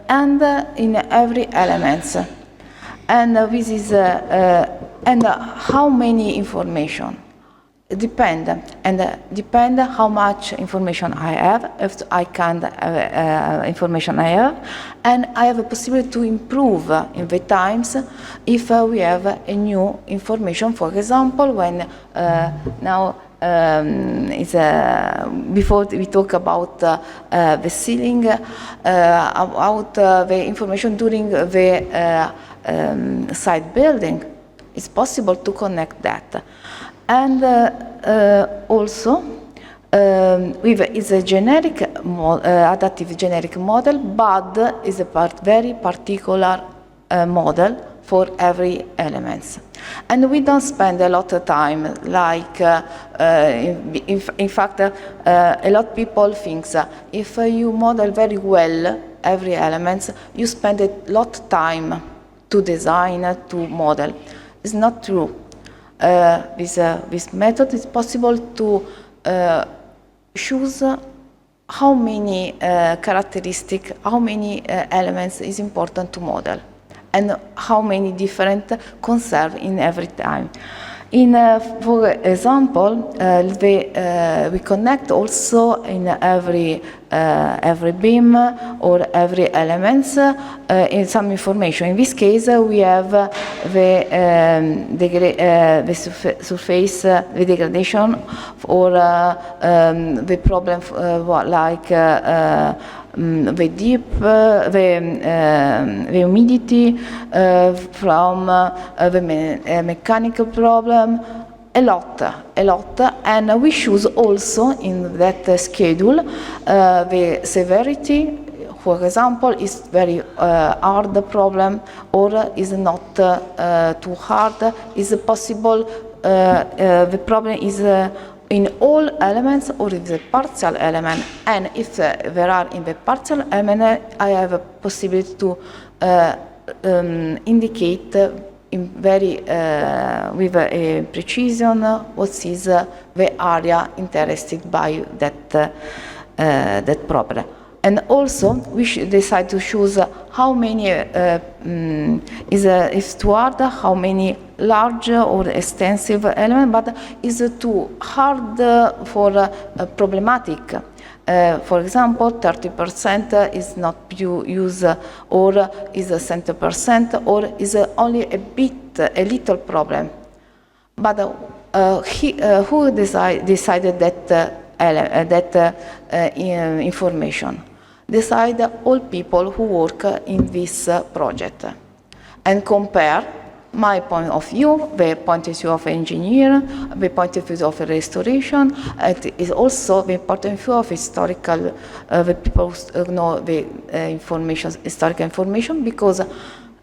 and in every element. And this is and how many information depend how much information I have, if I can information I have, and I have a possibility to improve in the times if we have a new information. For example, when now before we talk about the ceiling, about the information during the site building, it's possible to connect that. And also, it's a generic, adaptive generic model, but is a very particular model for every element. And we don't spend a lot of time, like, in fact, a lot of people think if you model very well every element, you spend a lot of time to design, to model. It's not true. This method is possible to choose how many characteristics, how many elements is important to model, and how many different conserve in every time. For example, we connect also in every beam or every elements in some information. In this case, we have the surface, the degradation, or the problem like the deep, the humidity from the mechanical problem, a lot, and we choose also in that schedule the severity. For example, is very hard problem, or is not too hard. Is possible the problem is in all elements or in the partial element, and if there are in the partial element, I have a possibility to indicate in very with a precision what is the area interested by that problem. And also, we should decide to choose how many is too hard, how many large or extensive element, but is too hard for problematic. For example, 30% is not used, or is 70%, or is only a little problem. But who decided that information? Decide all people who work in this project, and compare my point of view, the point of view of engineer, the point of view of restoration. It is also the point of view of historical, the people who know the information, historical information, because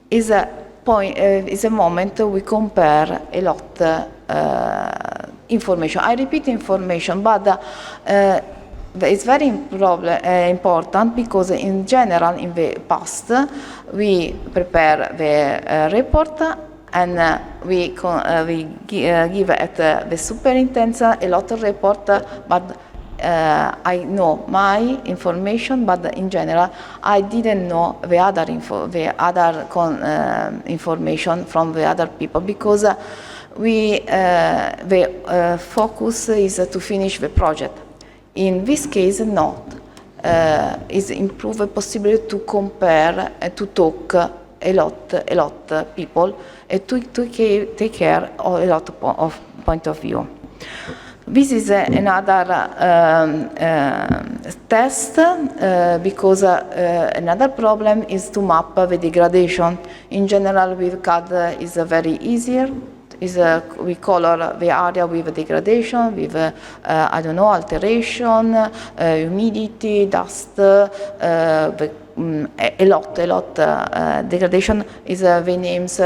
is a point, is a moment we compare a lot information. I repeat information, but it's very important, because in general, in the past, we prepare the report, and we give at the Superintendenza a lot of report, but I know my information, but in general, I didn't know the other information from the other people, because the focus is to finish the project. In this case, not. Is improve the possibility to compare and to talk a lot people, and to take care of a lot of point of view. This is another test, because another problem is to map the degradation. In general, with CAD is very easier. We color the area with degradation, with I don't know, alteration, humidity, dust, a lot degradation is the names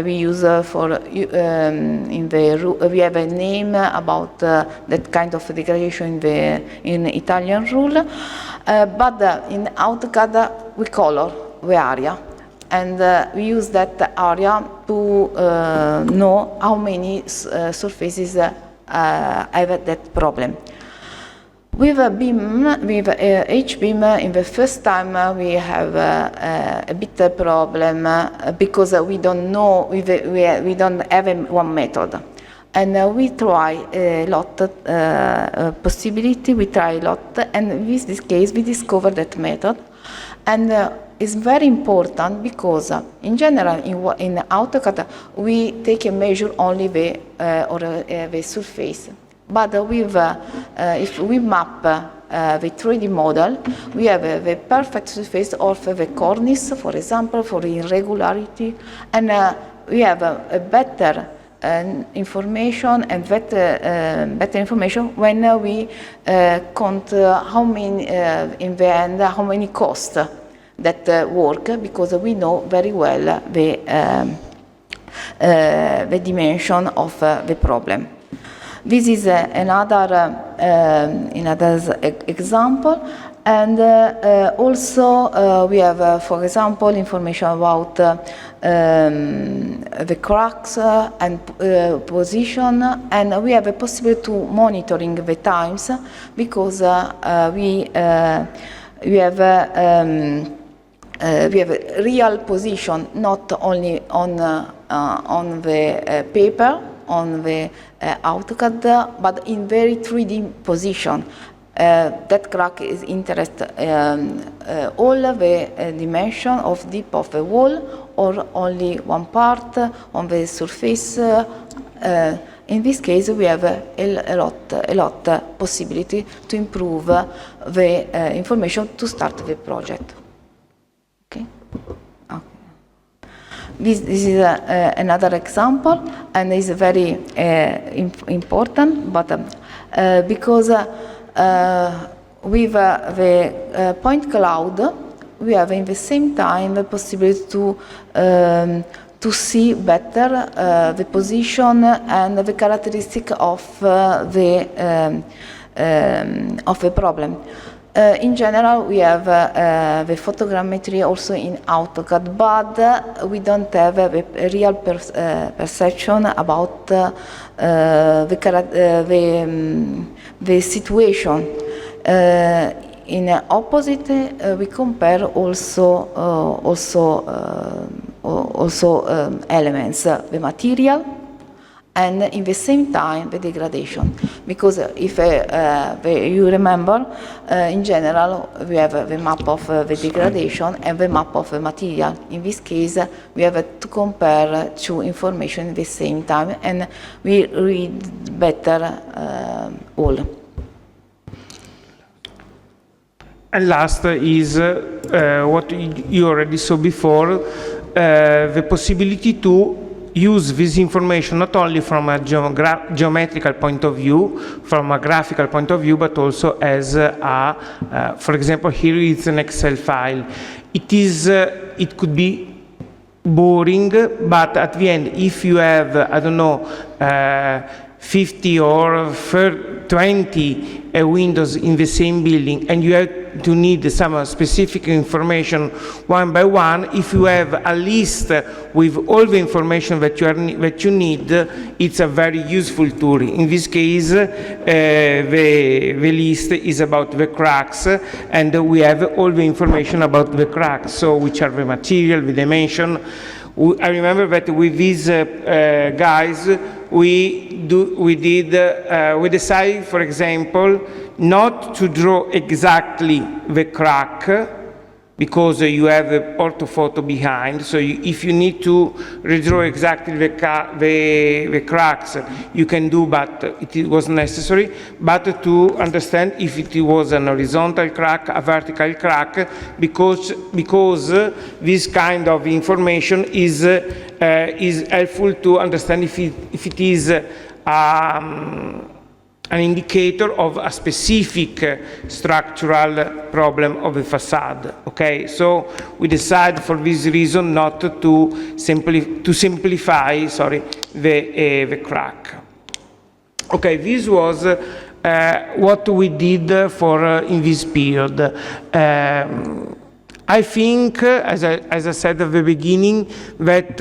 we use for in the we have a name about that kind of degradation in Italian rule, but in AutoCAD we color the area, and we use that area to know how many surfaces have that problem. With a beam, with H-beam, in the first time we have a bit problem because we don't know, we don't have one method. And we try a lot possibility, we try a lot, and in this case we discovered that method. And it's very important because in general in AutoCAD we take a measure only the surface. But if we map the 3D model, we have the perfect surface of the cornice, for example, for irregularity, and we have a better information and better information when we count how many in the end how many costs that work, because we know very well the dimension of the problem. This is another example, and also we have, for example, information about the cracks and position, and we have a possibility to monitoring the times, because we have a real position, not only on the paper, on the AutoCAD, but in very 3D position. That crack is interest all the dimension of deep of the wall, or only one part on the surface. In this case, we have a lot possibility to improve the information to start the project. Okay. This is another example, and is very important, but because with the point cloud, we have in the same time the possibility to see better the position and the characteristic of the problem. In general, we have the photogrammetry also in AutoCAD, but we don't have a real perception about the situation. In opposite, we compare also elements, the material, and in the same time the degradation. Because if you remember, in general we have the map of the degradation and the map of the material. In this case, we have to compare two information at the same time, and we read better all. And last is what you already saw before, the possibility to use this information not only from a geometrical point of view, from a graphical point of view, but also as a, for example, here is an Excel file. It could be boring, but at the end, if you have, I don't know, 50 or 20 windows in the same building, and you have to need some specific information one by one, if you have a list with all the information that you need, it's a very useful tool. In this case, the list is about the cracks, and we have all the information about the cracks, so which are the material, the dimension. I remember that with these guys, we decided, for example, not to draw exactly the crack, because you have the orthophoto behind. So if you need to redraw exactly the cracks, you can do, but it was necessary. But to understand if it was an horizontal crack, a vertical crack, because this kind of information is helpful to understand if it is an indicator of a specific structural problem of the facade. Okay, so we decide for this reason not to simplify the crack. Okay, this was what we did for in this period. I think, as I said at the beginning, that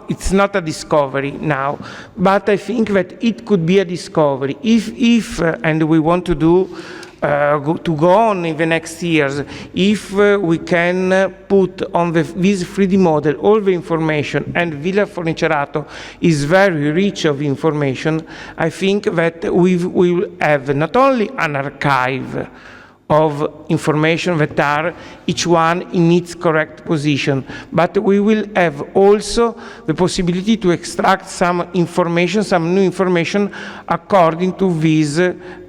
it's not a discovery now, but I think that it could be a discovery if and we want to do to go on in the next years, if we can put on this 3D model all the information, and Villa Forni Cerato is very rich of information. I think that we will have not only an archive of information that are each one in its correct position, but we will have also the possibility to extract some information, some new information according to this,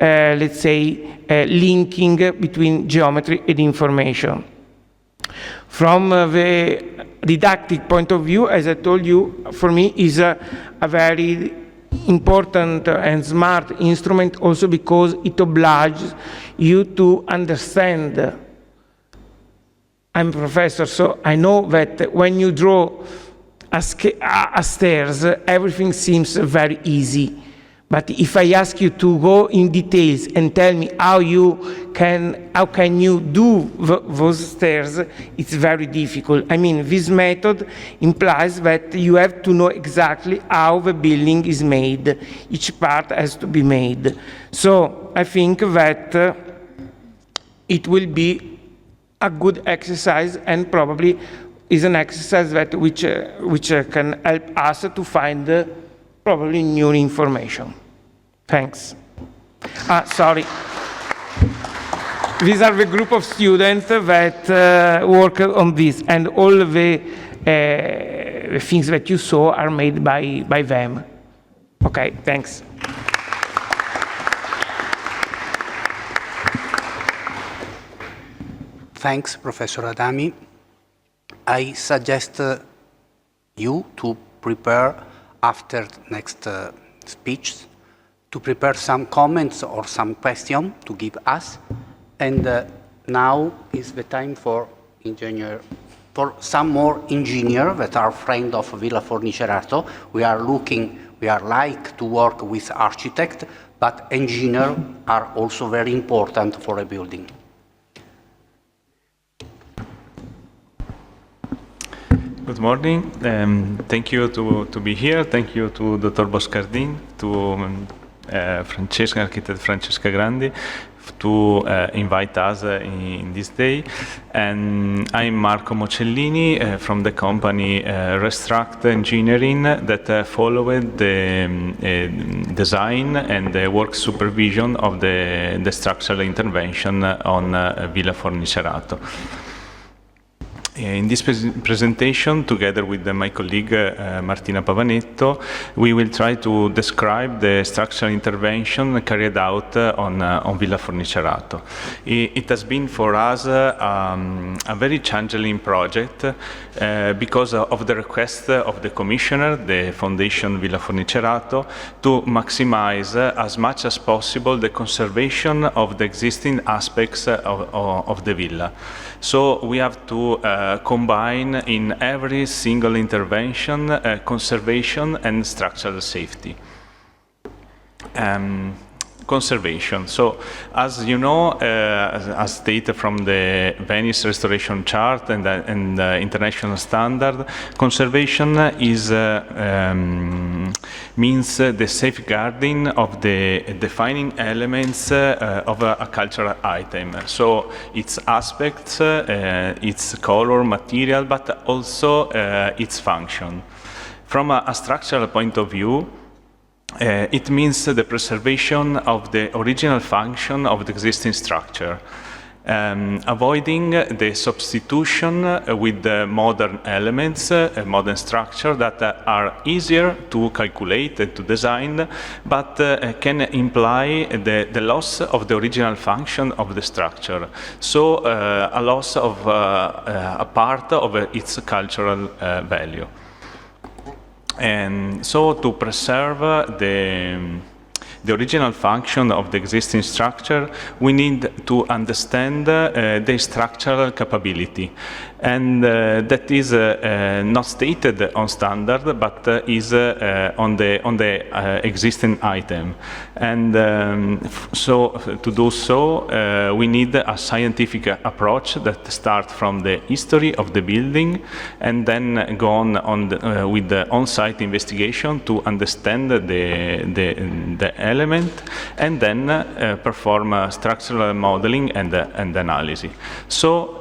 let's say, linking between geometry and information. From the didactic point of view, as I told you, for me is a very important and smart instrument also because it obliges you to understand. I'm a professor, so I know that when you draw a stairs, everything seems very easy. But if I ask you to go in details and tell me how can you do those stairs, it's very difficult. I mean, this method implies that you have to know exactly how the building is made. Each part has to be made. So I think that it will be a good exercise, and probably is an exercise that which can help us to find probably new information. Thanks. Sorry. These are the group of students that work on this, and all the things that you saw are made by them. Okay, thanks. Thanks, Professor Adami. I suggest you to prepare, after next speech, to prepare some comments or some questions to give us. And now is the time for some more engineers that are friends of Villa Forni Cerato. We are like to work with architects, but engineers are also very important for a building. Good morning. Thank you to be here. Thank you to Dr. Boscardin, to architect Francesca Grandi, to invite us in this day. And I'm Marco Mocellini from the company R-STRUCT Engineering that followed the design and the work supervision of the structural intervention on Villa Forni Cerato. In this presentation, together with my colleague Martina Pavanetto, we will try to describe the structural intervention carried out on Villa Forni Cerato. It has been for us a very challenging project because of the request of the commissioner, the Foundation Villa Forni Cerato, to maximize as much as possible the conservation of the existing aspects of the villa. So we have to combine in every single intervention conservation and structural safety. Conservation. So, as you know, as stated from the Venice restoration chart and international standard, conservation is means the safeguarding of the defining elements of a cultural item. So, its aspects, its color, material, but also its function. From a structural point of view, it means the preservation of the original function of the existing structure, avoiding the substitution with the modern elements, modern structure that are easier to calculate and to design, but can imply the loss of the original function of the structure. So a loss of a part of its cultural value. And so to preserve the original function of the existing structure, we need to understand the structural capability. And that is not stated on standard, but is on the existing item. And so to do so, we need a scientific approach that starts from the history of the building and then go on with the on-site investigation to understand the element, and then perform structural modeling and analysis. So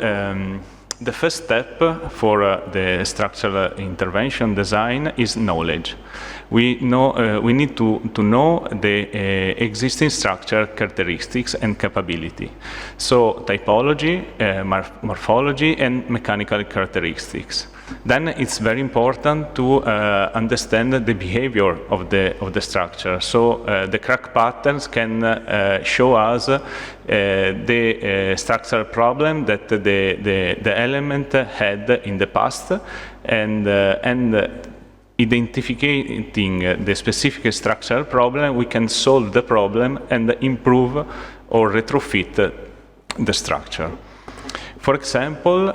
The first step for the structural intervention design is knowledge. We need to know the existing structure characteristics and capability. So typology, morphology, and mechanical characteristics. Then it's very important to understand the behavior of the structure. So the crack patterns can show us the structural problem that the element had in the past, and identifying the specific structural problem, we can solve the problem and improve or retrofit the structure. For example,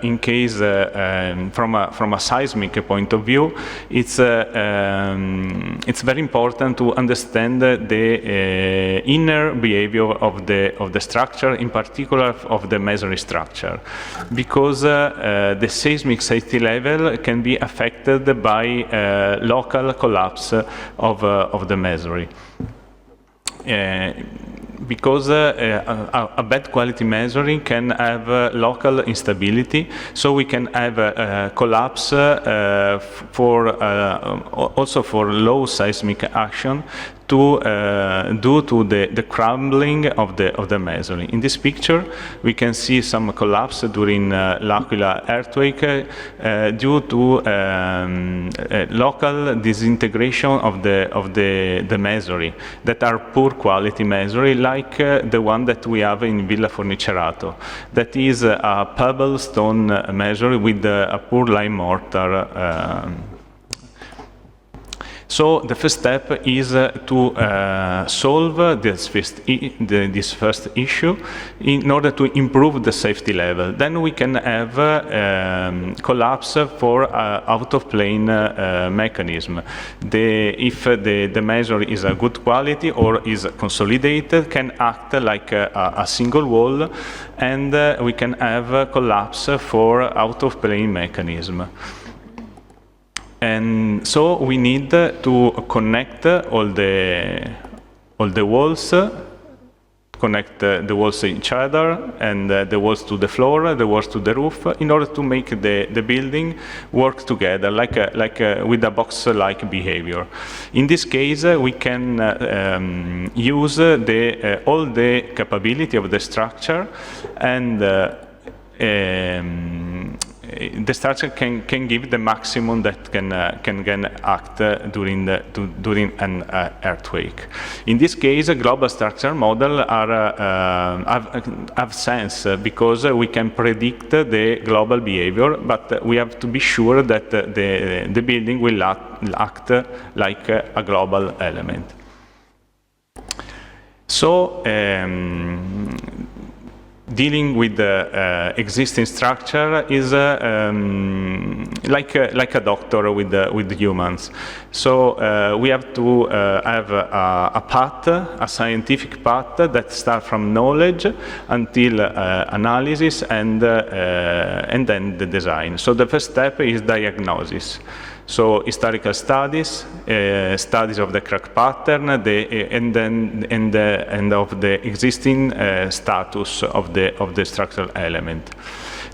in case from a seismic point of view, it's very important to understand the inner behavior of the structure, in particular of the masonry structure, because the seismic safety level can be affected by local collapse of the masonry. Because a bad quality masonry can have local instability, so we can have a collapse also for low seismic action due to the crumbling of the masonry. In this picture, we can see some collapse during L'Aquila earthquake due to local disintegration of the masonry that are poor quality masonry, like the one that we have in Villa Forni Cerato. That is a pebble stone masonry with a poor lime mortar. So the first step is to solve this first issue in order to improve the safety level. Then we can have collapse for out-of-plane mechanism. If the masonry is a good quality or is consolidated, can act like a single wall, and we can have collapse for out-of-plane mechanism. And so we need to connect all the walls, connect the walls to each other, and the walls to the floor, the walls to the roof, in order to make the building work together, like with a box-like behavior. In this case, we can use all the capability of the structure, and the structure can give the maximum that can act during an earthquake. In this case, global structure model have sense because we can predict the global behavior, but we have to be sure that the building will act like a global element. So, dealing with the existing structure is like a doctor with humans. So we have to have a path, a scientific path that starts from knowledge until analysis and then the design. So the first step is diagnosis. So historical studies, studies of the crack pattern, and of the existing status of the structural element.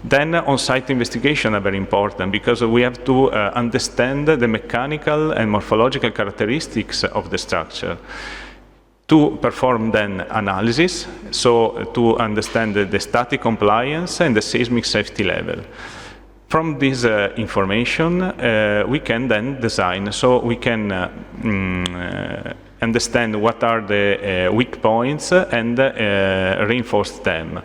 Then on-site investigation are very important because we have to understand the mechanical and morphological characteristics of the structure. To perform then analysis, so to understand the static compliance and the seismic safety level. From this information, we can then design, so we can understand what are the weak points and reinforce them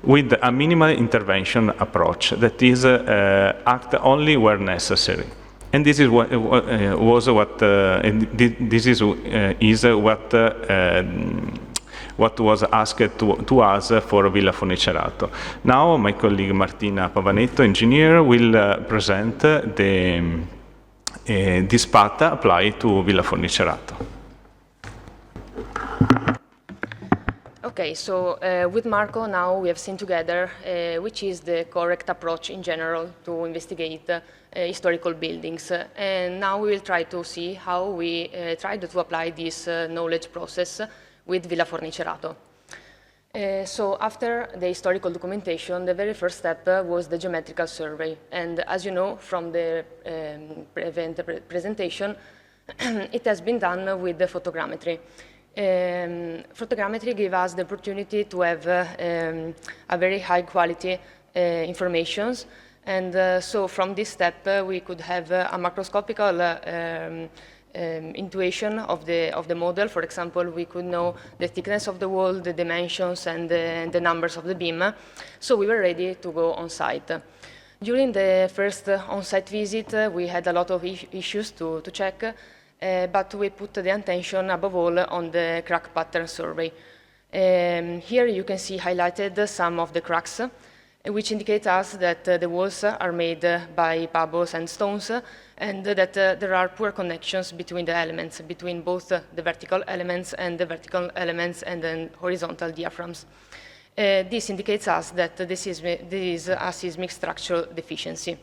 with a minimal intervention approach, that is, act only where necessary. And this is what was asked to us for Villa Forni Cerato. Now my colleague Martina Pavanetto, engineer, will present this path applied to Villa Forni Cerato. Okay, so with Marco now we have seen together which is the correct approach in general to investigate historical buildings. And now we will try to see how we tried to apply this knowledge process with Villa Forni Cerato. So after the historical documentation, the very first step was the geometrical survey. And as you know from the presentation, it has been done with the photogrammetry. Photogrammetry gave us the opportunity to have a very high quality information. And so from this step, we could have a macroscopical intuition of the model. For example, we could know the thickness of the wall, the dimensions, and the numbers of the beam. So we were ready to go on site. During the first on-site visit, we had a lot of issues to check, but we put the attention above all on the crack pattern survey. Here you can see highlighted some of the cracks, which indicate us that the walls are made by pebbles and stones, and that there are poor connections between the elements, between both the vertical elements and the vertical elements and then horizontal diaphragms. This indicates us that this is a seismic structural deficiency.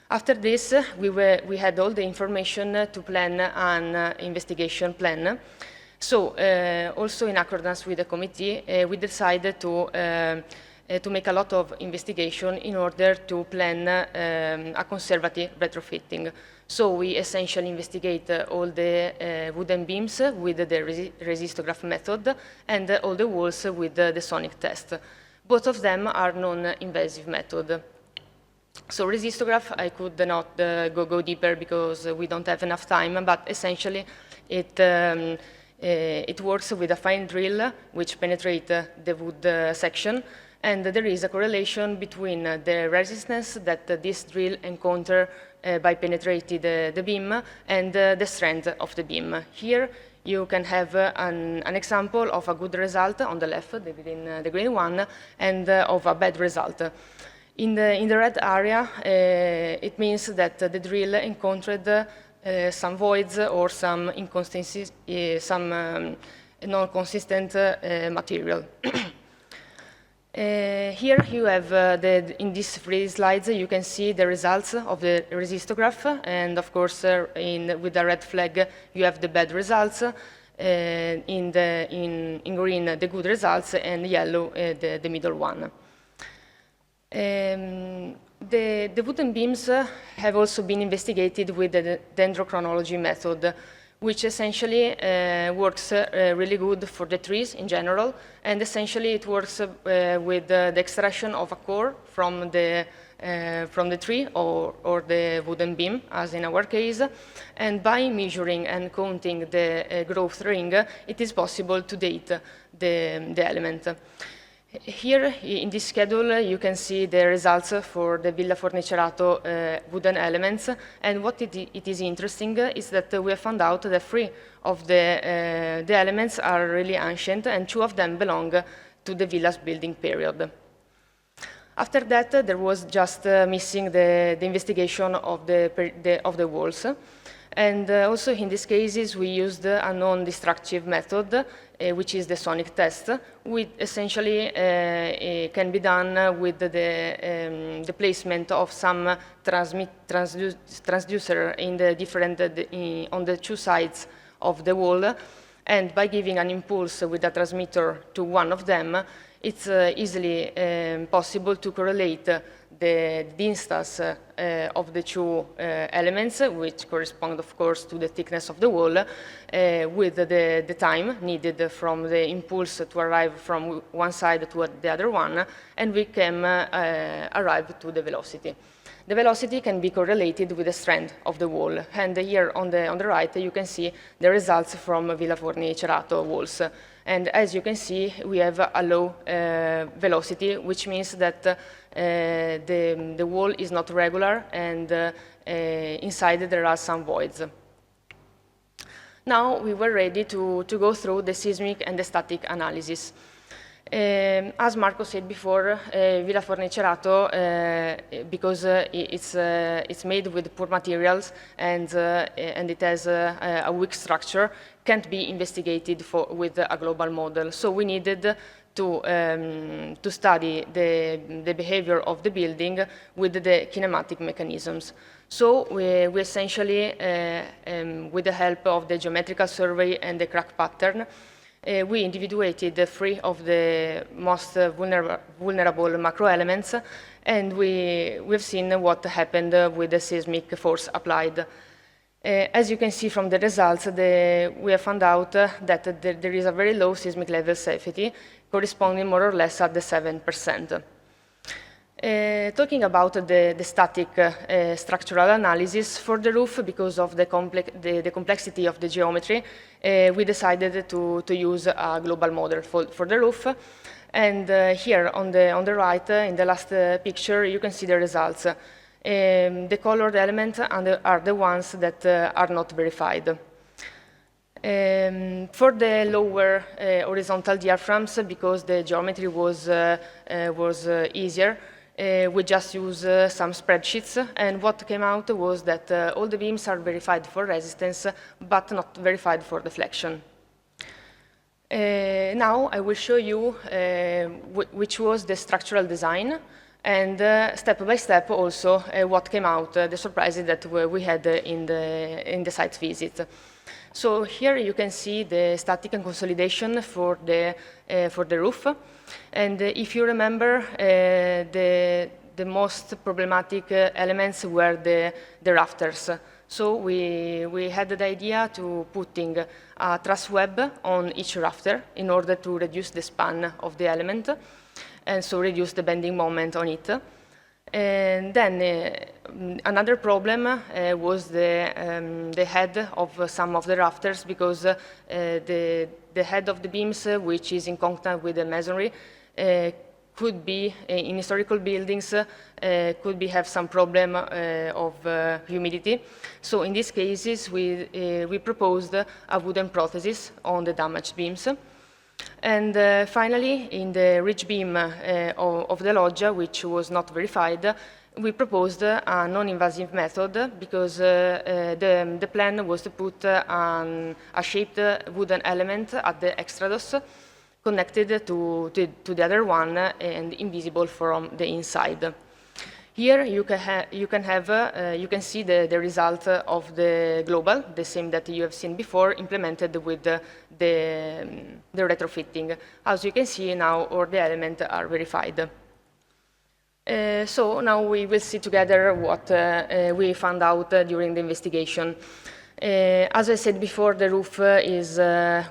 After this, we had all the information to plan an investigation plan. So, also in accordance with the committee, we decided to make a lot of investigation in order to plan a conservative retrofitting. So we essentially investigate all the wooden beams with the resistograph method and all the walls with the sonic test. Both of them are non-invasive method. So resistograph, I could not go deeper because we don't have enough time, but essentially it works with a fine drill which penetrates the wood section. And there is a correlation between the resistance that this drill encounters by penetrating the beam and the strength of the beam. Here you can have an example of a good result on the left, the green one, and of a bad result. In the red area, it means that the drill encountered some voids or some inconsistencies, some non-consistent material. Here you have, in these 3 slides, you can see the results of the resistograph, and of course, with the red flag, you have the bad results, in green, the good results, and yellow, the middle one. The wooden beams have also been investigated with the dendrochronology method, which essentially works really good for the trees in general, and essentially it works with the extraction of a core from the tree or the wooden beam, as in our case, and by measuring and counting the growth ring, it is possible to date the element. Here, in this schedule, you can see the results for the Villa Forni Cerato wooden elements, and what it is interesting is that we have found out that 3 of the elements are really ancient, and 2 of them belong to the villa's building period. After that, there was just missing the investigation of the walls. And also in these cases, we used a non-destructive method, which is the sonic test, which essentially can be done with the placement of some transducer in the on the 2 sides of the wall. And by giving an impulse with a transmitter to one of them, it's easily possible to correlate the distance of the 2 elements, which correspond, of course, to the thickness of the wall, with the time needed from the impulse to arrive from one side to the other one, and we can arrive to the velocity. The velocity can be correlated with the strength of the wall, and here on the right you can see the results from Villa Forni Cerato walls. And as you can see, we have a low velocity, which means that the wall is not regular, and inside there are some voids. Now we were ready to go through the seismic and the static analysis. As Marco said before, Villa Forni Cerato, because it's made with poor materials and it has a weak structure, can't be investigated with a global model. So we needed to study the behavior of the building with the kinematic mechanisms. So we essentially, with the help of the geometrical survey and the crack pattern, We individuated 3 of the most vulnerable macro elements, and we've seen what happened with the seismic force applied. As you can see from the results, we have found out that there is a very low seismic level safety, corresponding more or less at the 7%. Talking about the static structural analysis for the roof, because of the complexity of the geometry, we decided to use a global model for the roof. And here on the right, in the last picture, you can see the results. The colored elements are the ones that are not verified. For the lower horizontal diaphragms, because the geometry was easier, we just use some spreadsheets, and what came out was that all the beams are verified for resistance, but not verified for deflection. Now I will show you which was the structural design, and step by step also what came out, the surprises that we had in the site visit. So here you can see the static and consolidation for the roof. And if you remember, the most problematic elements were the rafters. So we had the idea to putting a truss web on each rafter in order to reduce the span of the element, and so reduce the bending moment on it. And then another problem was the head of some of the rafters, because the head of the beams, which is in contact with the masonry, could be, in historical buildings, have some problem of humidity. So in these cases, we proposed a wooden prosthesis on the damaged beams. And finally, in the ridge beam of the loggia, which was not verified, we proposed a non-invasive method, because the plan was to put a shaped wooden element at the extrados, connected to the other one and invisible from the inside. Here you can see the result of the global, the same that you have seen before, implemented with the retrofitting. As you can see now, all the elements are verified. So now we will see together what we found out during the investigation. As I said before, the roof is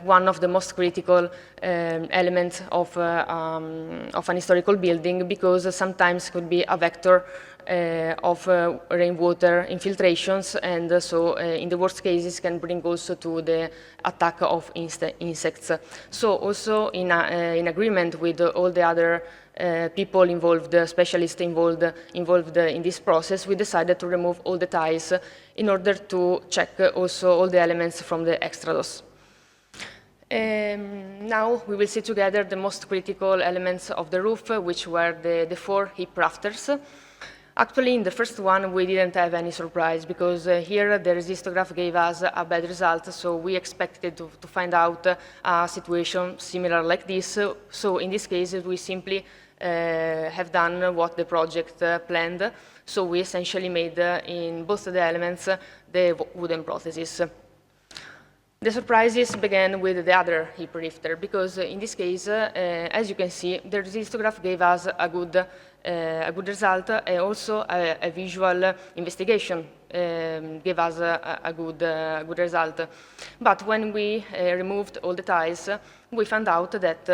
one of the most critical elements of an historical building, because sometimes could be a vector of rainwater infiltrations, and so in the worst cases can bring also to the attack of insects. So also in agreement with all the other people involved, specialists involved in this process, we decided to remove all the tiles in order to check also all the elements from the extrados. Now we will see together the most critical elements of the roof, which were the 4 hip rafters. Actually, in the first one, we didn't have any surprise, because here the resistograph gave us a bad result, so we expected to find out a situation similar like this. So in this case, we simply have done what the project planned. So we essentially made in both the elements the wooden prosthesis. The surprises began with the other hip rifter, because in this case, as you can see, the resistograph gave us a good result, and also a visual investigation gave us a good result. But when we removed all the tiles, we found out that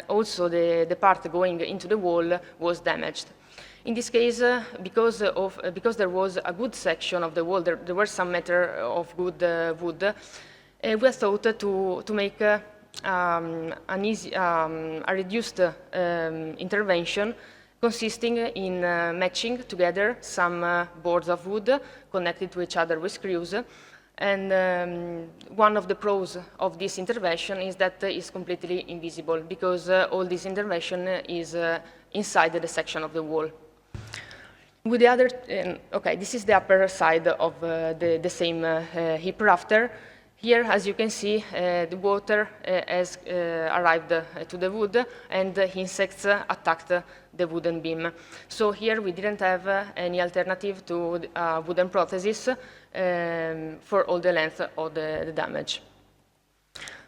also the part going into the wall was damaged. In this case, because there was a good section of the wall, there were some meter of good wood, we thought to make a reduced intervention, consisting in matching together some boards of wood connected to each other with screws. And one of the pros of this intervention is that it's completely invisible, because all this intervention is inside the section of the wall. With the other, okay, this is the upper side of the same hip rafter. Here, as you can see, the water has arrived to the wood, and insects attacked the wooden beam. So here we didn't have any alternative to wooden prosthesis for all the length of the damage.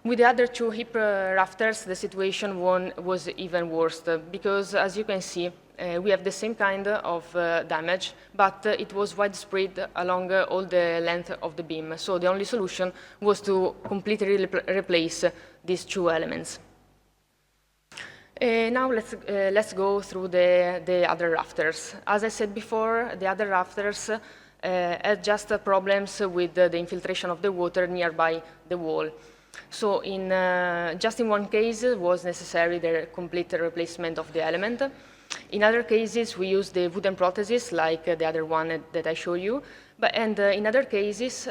With the other two hip rafters, the situation was even worse because, as you can see, we have the same kind of damage, but it was widespread along all the length of the beam. So the only solution was to completely replace these two elements. Now let's go through the other rafters. As I said before, the other rafters had just problems with the infiltration of the water nearby the wall. So just in one case was necessary the complete replacement of the element. In other cases, we used the wooden prosthesis, like the other one that I showed you. And in other cases,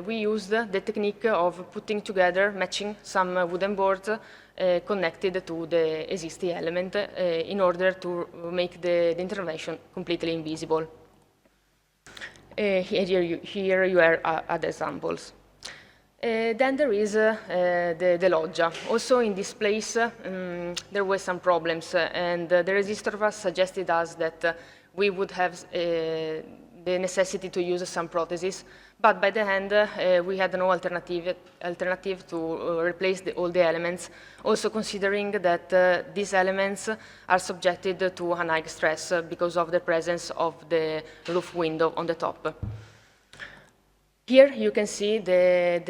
we used the technique of putting together, matching some wooden boards connected to the existing element in order to make the intervention completely invisible. Here you are at examples. Then there is the loggia. Also in this place, there were some problems, and the resistor suggested us that we would have the necessity to use some prosthesis, but by the end, we had no alternative to replace all the elements, also considering that these elements are subjected to an high stress because of the presence of the roof window on the top. Here you can see the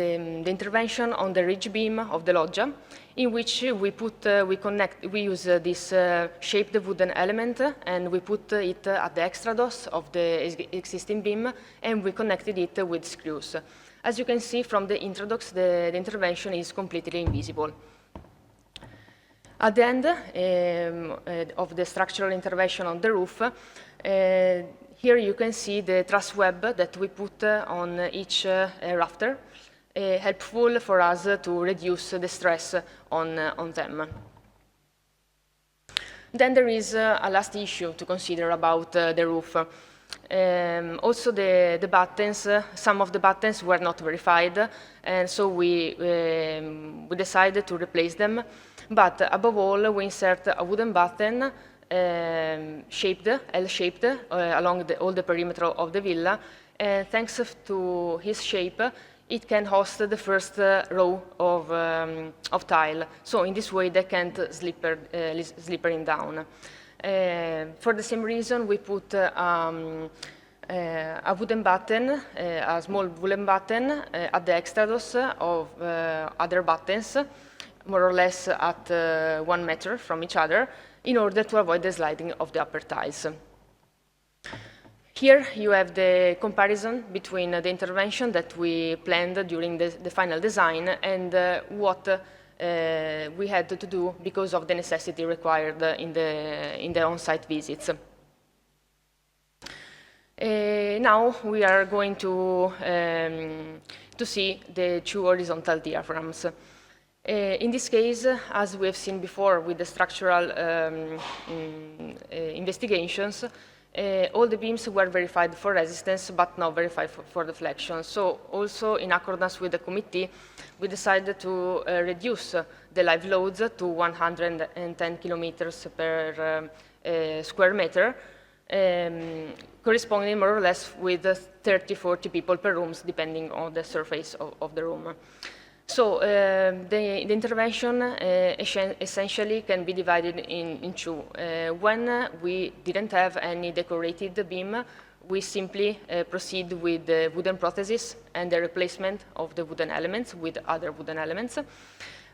intervention on the ridge beam of the loggia, in which we use this shaped wooden element, and we put it at the extrados of the existing beam, and we connected it with screws. As you can see from the introdox, the intervention is completely invisible. At the end of the structural intervention on the roof, here you can see the truss web that we put on each rafter, helpful for us to reduce the stress on them. Then there is a last issue to consider about the roof. Also the buttons, some of the buttons were not verified, and so we decided to replace them. But above all, we insert a wooden button shaped, L-shaped, along all the perimeter of the villa. And thanks to his shape, it can host the first row of tile. So in this way, they can't slippering down. For the same reason, we put a wooden button, a small wooden button at the extrados of other buttons, more or less at 1 meter from each other, in order to avoid the sliding of the upper tiles. Here you have the comparison between the intervention that we planned during the final design and what we had to do because of the necessity required in the on-site visits. Now we are going to see the two horizontal diaphragms. In this case, as we have seen before with the structural investigations, all the beams were verified for resistance, but not verified for deflection. So also in accordance with the committee, we decided to reduce the live loads to 110 kilometers per square meter, corresponding more or less with 30-40 people per room, depending on the surface of the room. So the intervention essentially can be divided in two. When we didn't have any decorated beam, we simply proceed with the wooden prosthesis and the replacement of the wooden elements with other wooden elements.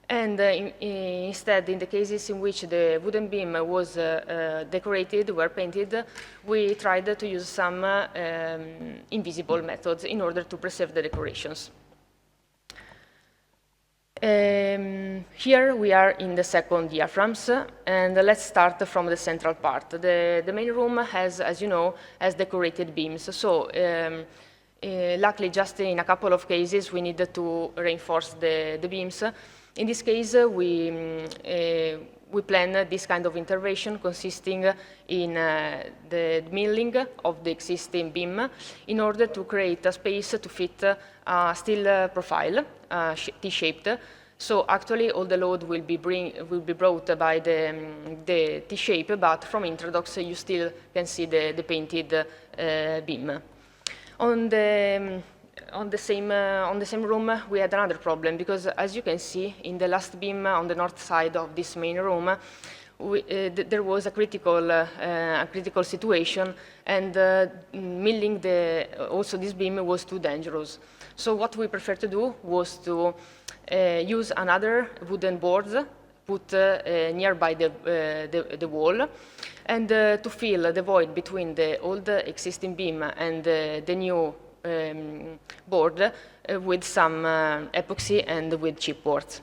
And instead, in the cases in which the wooden beam was decorated, were painted, we tried to use some invisible methods in order to preserve the decorations. Here we are in the second diaphragms, and let's start from the central part. The main room has, as you know, has decorated beams. So luckily, just in a couple of cases, we needed to reinforce the beams. In this case, we plan this kind of intervention consisting in the milling of the existing beam in order to create a space to fit a steel profile, T-shaped. So actually, all the load will be brought by the T-shape, but from introdox, you still can see the painted beam. On on the same room, we had another problem, because as you can see, in the last beam on the north side of this main room, there was a critical situation, and milling also this beam was too dangerous. So what we preferred to do was to use another wooden board put nearby the wall, and to fill the void between the old existing beam and the new board with some epoxy and with chipboards.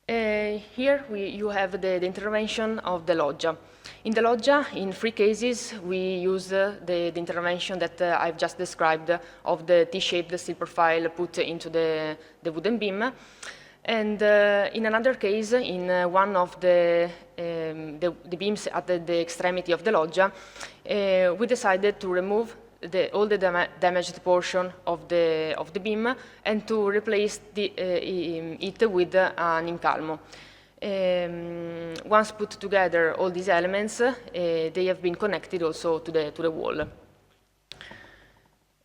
Here you have the intervention of the loggia. In the loggia, in 3 cases, we use the intervention that I've just described of the T-shaped steel profile put into the wooden beam. And in another case, in one of the beams at the extremity of the loggia, we decided to remove all the damaged portion of the beam and to replace it with an incalmo. Once put together all these elements, they have been connected also to the wall.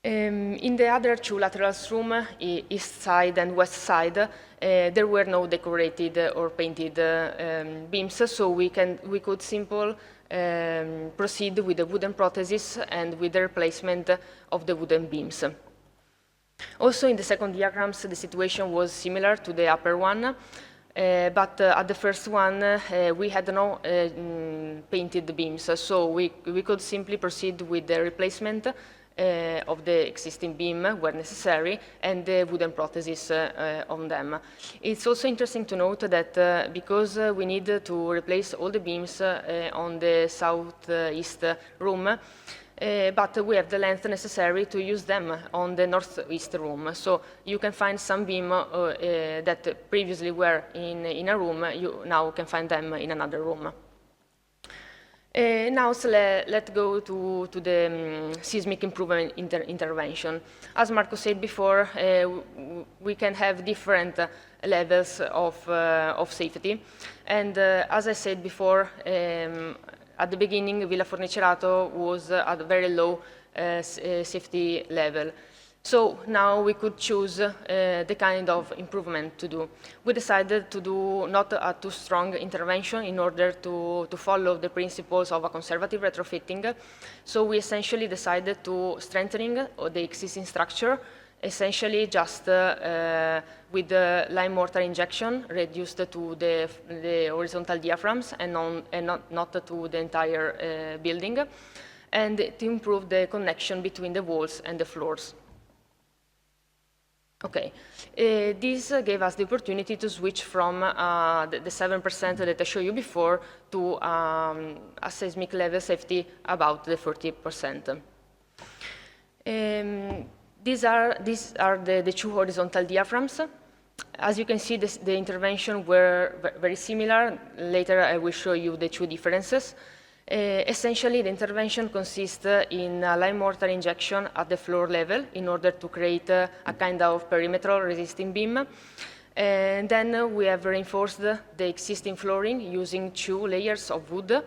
In the other 2 lateral rooms, east side and west side, there were no decorated or painted beams, so we could simply proceed with the wooden prosthesis and with the replacement of the wooden beams. Also, in the second diagrams, the situation was similar to the upper one, but at the first one, we had no painted beams, so we could simply proceed with the replacement of the existing beam where necessary, and the wooden prosthesis on them. It's also interesting to note that because we need to replace all the beams on the southeast room, but we have the length necessary to use them on the northeast room. So you can find some beam that previously were in a room, you now can find them in another room. Now let's go to the seismic improvement intervention. As Marco said before, we can have different levels of safety. And as I said before, at the beginning, Villa Forni Cerato was at a very low safety level. So now we could choose the kind of improvement to do. We decided to do not a too strong intervention in order to follow the principles of a conservative retrofitting. So we essentially decided to strengthening the existing structure, essentially just with the lime mortar injection reduced to the horizontal diaphragms and not to the entire building, and to improve the connection between the walls and the floors. Okay, this gave us the opportunity to switch from the 7% that I showed you before to a seismic level safety about the 40%. These are the 2 horizontal diaphragms. As you can see, the intervention were very similar. Later, I will show you the 2 differences. Essentially, the intervention consists in a lime mortar injection at the floor level in order to create a kind of perimeter resisting beam. And then we have reinforced the existing flooring using 2 layers of wood.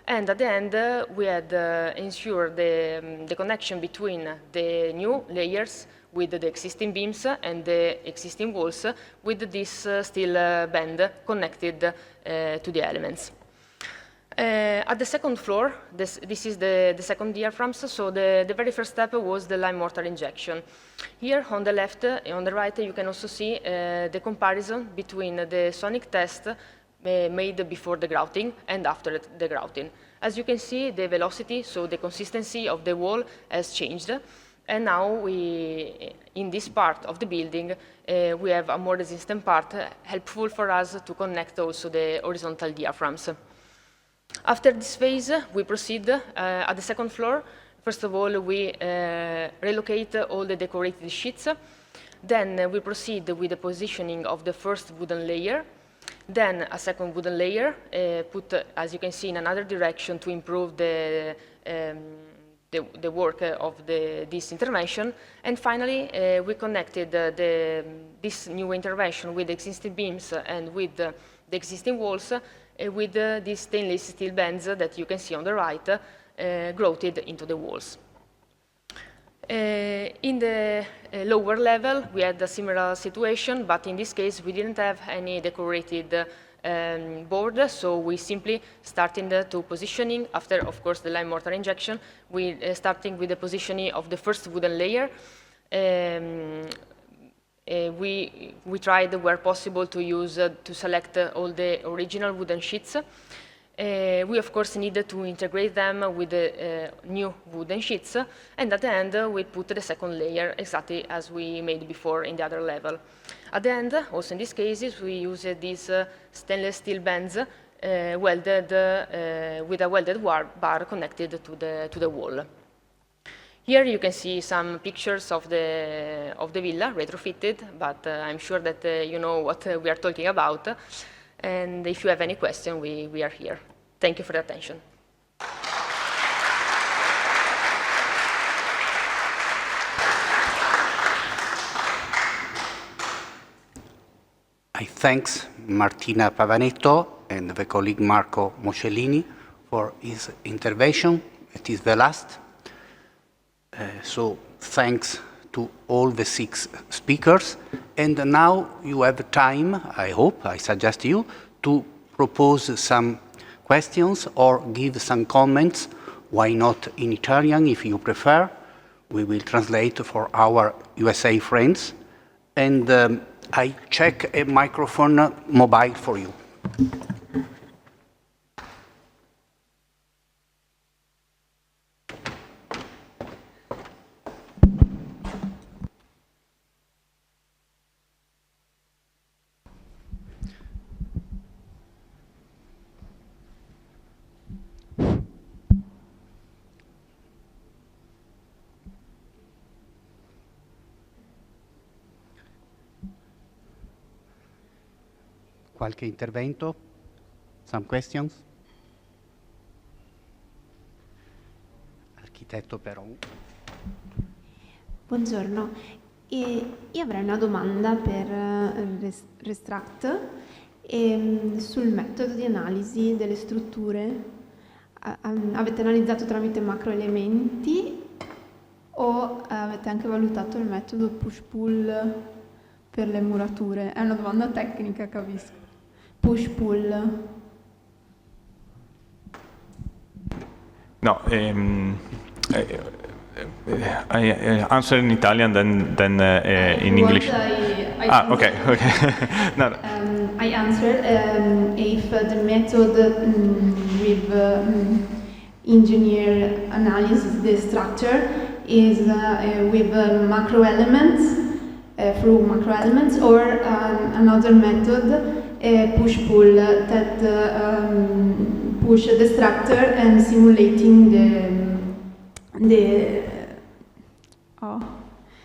And at the end, we had ensured the connection between the new layers with the existing beams and the existing walls with this steel band connected to the elements. At the second floor, this is the second diaphragm, so the very first step was the lime mortar injection. Here on the left, on the right, you can also see the comparison between the sonic test made before the grouting and after the grouting. As you can see, the velocity, so the consistency of the wall has changed, and now in this part of the building, we have a more resistant part, helpful for us to connect also the horizontal diaphragms. After this phase, we proceed at the second floor. First of all, we relocate all the decorated sheets. Then we proceed with the positioning of the first wooden layer. Then a second wooden layer, put, as you can see, in another direction to improve the work of this intervention. And finally, we connected this new intervention with the existing beams and with the existing walls with these stainless steel bands that you can see on the right, grouted into the walls. In the lower level, we had a similar situation, but in this case, we didn't have any decorated board, so we simply started to positioning, after, of course, the lime mortar injection, we starting with the positioning of the first wooden layer. We tried, where possible, to use to select all the original wooden sheets. We, of course, needed to integrate them with the new wooden sheets, and at the end, we put the second layer exactly as we made before in the other level. At the end, also in these cases, we used these stainless steel bands welded with a welded bar connected to the wall. Here you can see some pictures of the villa retrofitted, but I'm sure that you know what we are talking about. And if you have any question, we are here. Thank you for the attention. I thank Martina Pavanetto and the colleague Marco Mocellini for his intervention. It is the last. So thanks to all the 6 speakers. And now you have time, I hope, I suggest you, to propose some questions or give some comments. Why not in Italian, if you prefer? We will translate for our USA friends. And I check a microphone mobile for you. Qualche intervento? Some questions? Architetto Peron. Buongiorno, io avrei una domanda per R-STRUCT sul metodo di analisi delle strutture. Avete analizzato tramite macroelementi o avete anche valutato il metodo push-pull per le murature? È una domanda tecnica, capisco. Push-pull. No, I answer in Italian, then in English. Okay. No. I answered if the method with engineer analysis the structure is with macro elements, through macro elements, or another method, push-pull, that push the structure and simulating the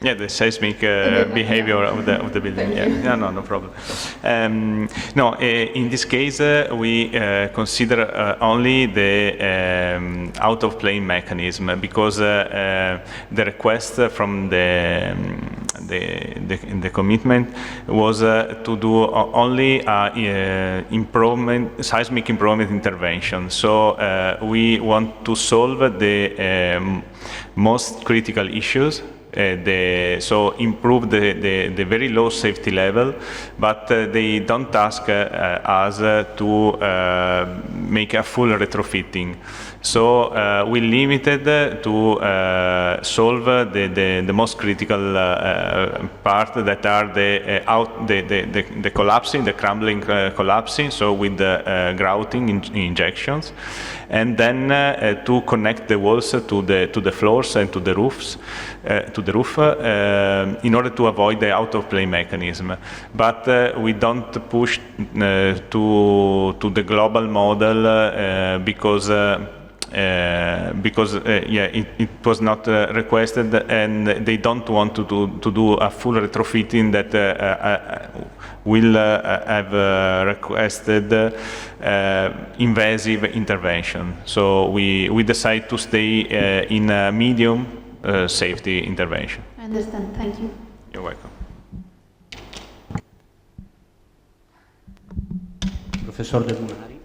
the seismic behavior of the building. Yeah, no problem. No, in this case, we consider only the out-of-plane mechanism, because the request from the commitment was to do only seismic improvement intervention. So we want to solve the most critical issues. So improve the very low safety level, but they don't ask us to make a full retrofitting. So we limited to solve the most critical part, that are the collapsing, the crumbling collapsing, so with the grouting injections, and then to connect the walls to the floors and to the roofs, in order to avoid the out-of-plane mechanism. But we don't push to the global model because it was not requested, and they don't want to do a full retrofitting that will have requested invasive intervention. So we decide to stay in a medium safety intervention. I understand, thank you. You're welcome. Professor Del Munari.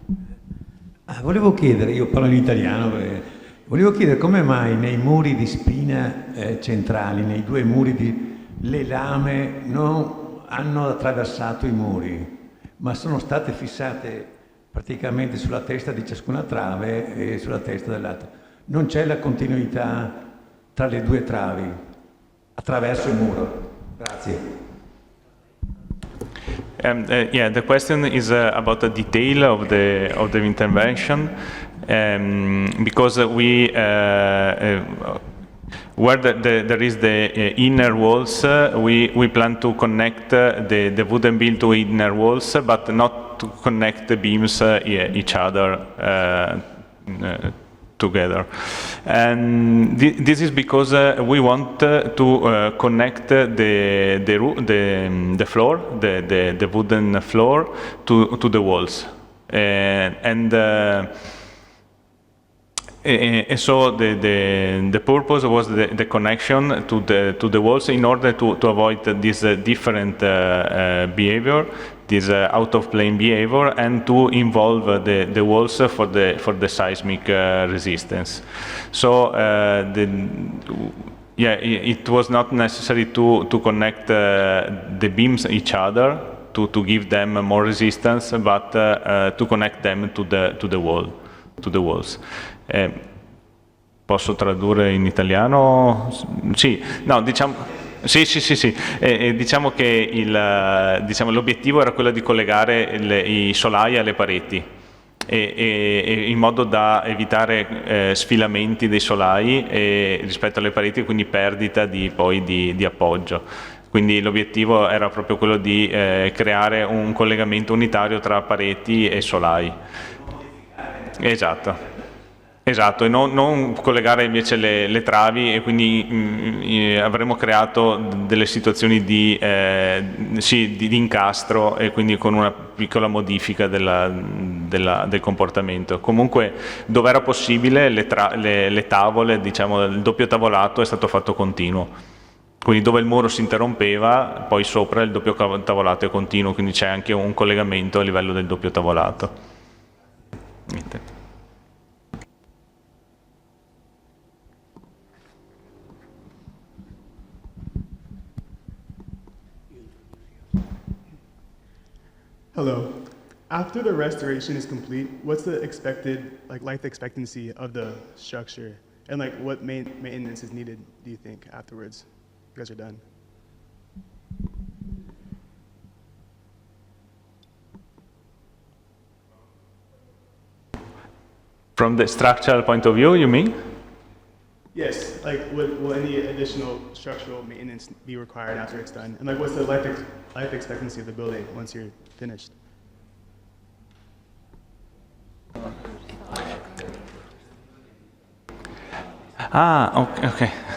Volevo chiedere, io parlo in italiano perché Volevo chiedere come mai nei muri di spina centrali, nei due muri, le lame non hanno attraversato i muri, ma sono state fissate praticamente sulla testa di ciascuna trave e sulla testa dell'altra. Non c'è la continuità tra le due travi attraverso il muro. Grazie. Yeah, the question is about the detail of the intervention, because we where there is the inner walls, we plan to connect the wooden beam to inner walls, but not to connect the beams each other together. And this is because we want to connect the floor, the wooden floor, to the walls, and so the purpose was the connection to the walls in order to avoid this different behavior, this out of plane behavior, and to involve the walls for the seismic resistance. So it was not necessary to connect the beams each other to give them more resistance, but to connect them to the walls. Posso tradurre in italiano? Sì, no, diciamo. Sì. Diciamo che l'obiettivo era quello di collegare i solai alle pareti, e in modo da evitare sfilamenti dei solai rispetto alle pareti, e quindi perdita di appoggio. Quindi l'obiettivo era proprio quello di creare un collegamento unitario tra pareti e solai. Esatto, e non collegare invece le travi, e quindi avremmo creato delle situazioni di incastro, e quindi con una piccola modifica del comportamento. Comunque, dove era possibile, le tavole, diciamo, il doppio tavolato è stato fatto continuo. Quindi dove il muro si interrompeva, poi sopra il doppio tavolato è continuo, quindi c'è anche un collegamento a livello del doppio tavolato. Niente. Hello. After the restoration is complete, what's the expected life expectancy of the structure, and what maintenance is needed, do you think, afterwards you guys are done? From the structural point of view, you mean? Yes, will any additional structural maintenance be required after it's done? And what's the life expectancy of the building once you're finished?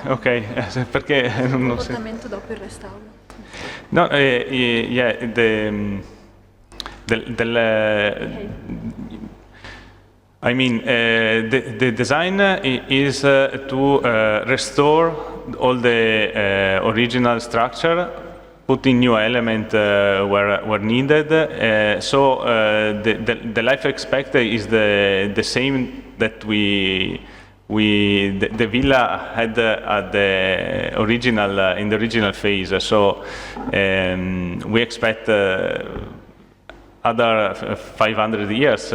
Ok, perché non so. Comportamento dopo il restauro. No, the design is to restore all the original structure, putting new element where needed. So the life expectancy is the same that the villa had at the original in the original phase. So we expect other 500 years,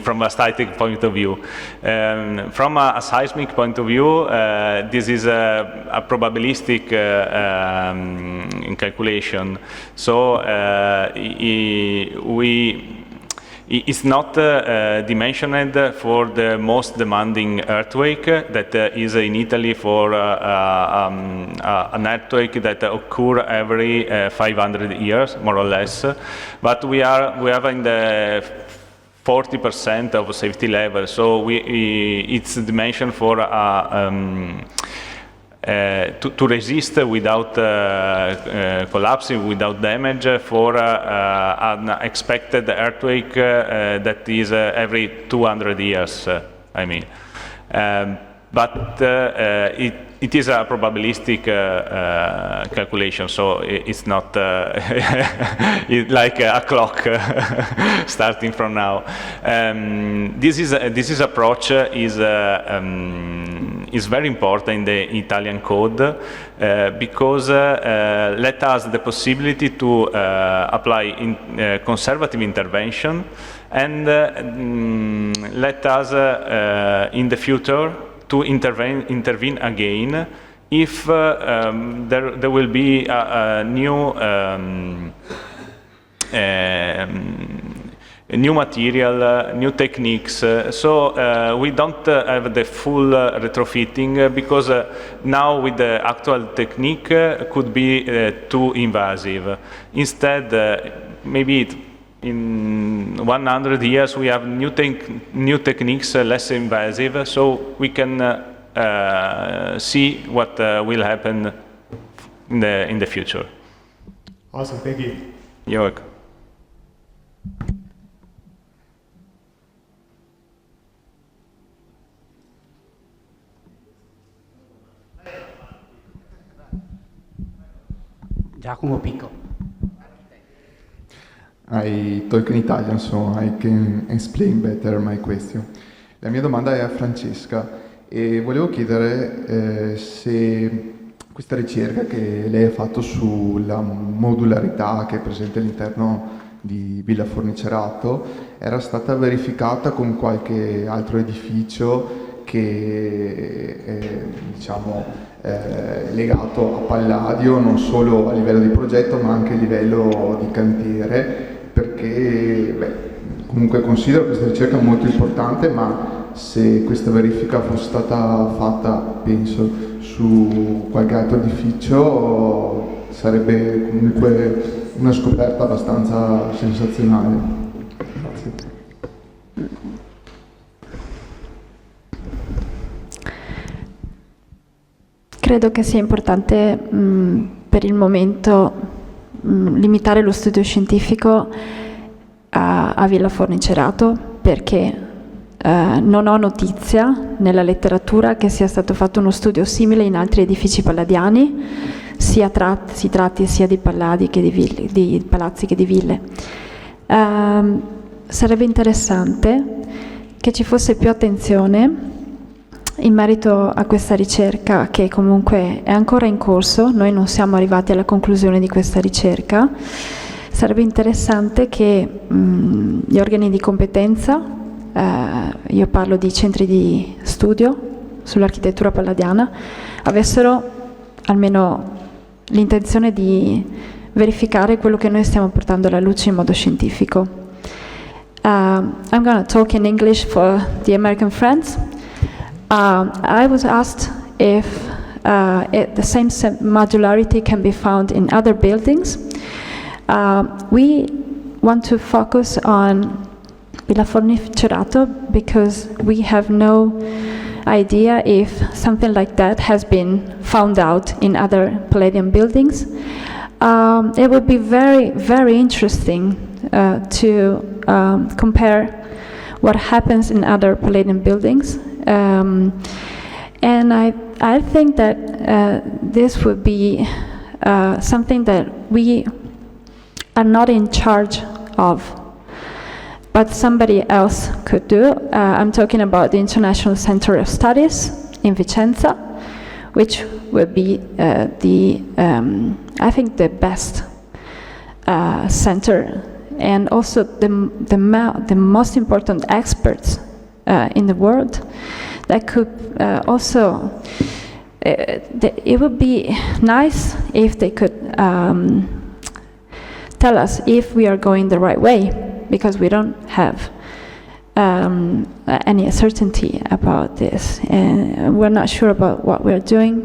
from a static point of view. From a seismic point of view, this is a probabilistic calculation. So it's not dimensioned for the most demanding earthquake that is in Italy, for an earthquake that occur every 500 years, more or less. But we have in the 40% of safety level, so it's dimensioned for to resist without collapsing, without damage, for an expected earthquake that is every 200 years, but it is a probabilistic calculation, so it's not like a clock starting from now. This approach is very important in the Italian code because let us the possibility to apply conservative intervention and let us in the future to intervene again if there will be a new material, new techniques. So we don't have the full retrofitting because now with the actual technique could be too invasive. Instead, maybe in 100 years we have new techniques less invasive, so we can see what will happen in the future. Awesome, thank you. You're welcome. Giacomo Picco. I talk in Italian, so I can explain better my question. La mia domanda è a Francesca e volevo chiedere se questa ricerca che lei ha fatto sulla modularità che è presente all'interno di Villa Forni Cerato era stata verificata con qualche altro edificio che è, legato a Palladio, non solo a livello di progetto ma anche a livello di cantiere, perché comunque considero questa ricerca molto importante, ma se questa verifica fosse stata fatta, penso, su qualche altro edificio sarebbe comunque una scoperta abbastanza sensazionale. Grazie. Credo che sia importante per il momento limitare lo studio scientifico a Villa Forni Cerato, perché non ho notizia nella letteratura che sia stato fatto uno studio simile in altri edifici palladiani, si tratti sia di palladi che di palazzi che di ville. Sarebbe interessante che ci fosse più attenzione in merito a questa ricerca, che comunque è ancora in corso. Noi non siamo arrivati alla conclusione di questa ricerca. Sarebbe interessante che gli organi di competenza, io parlo di centri di studio sull'architettura palladiana, avessero almeno l'intenzione di verificare quello che noi stiamo portando alla luce in modo scientifico. I'm going to talk in English for the American friends. I was asked if the same modularity can be found in other buildings. We want to focus on Villa Forni Cerato because we have no idea if something like that has been found out in other Palladian buildings. It would be very, very interesting to compare what happens in other Palladian buildings. And I think that this would be something that we are not in charge of, but somebody else could do. I'm talking about the International Center of Studies in Vicenza, which would be I think the best center, and also the most important experts in the world that could also, it would be nice if they could tell us if we are going the right way, because we don't have any certainty about this, and we're not sure about what we're doing.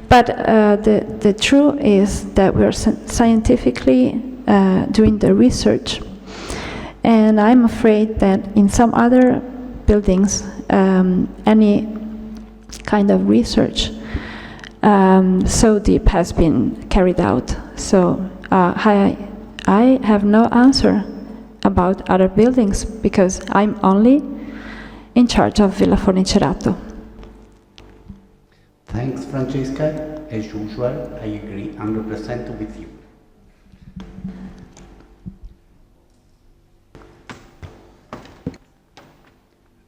But the truth is that we're scientifically doing the research, and I'm afraid that in some other buildings, any kind of research so deep has been carried out. So I have no answer about other buildings because I'm only in charge of Villa Forni Cerato. Thanks, Francesca. As usual, I agree 100% with you.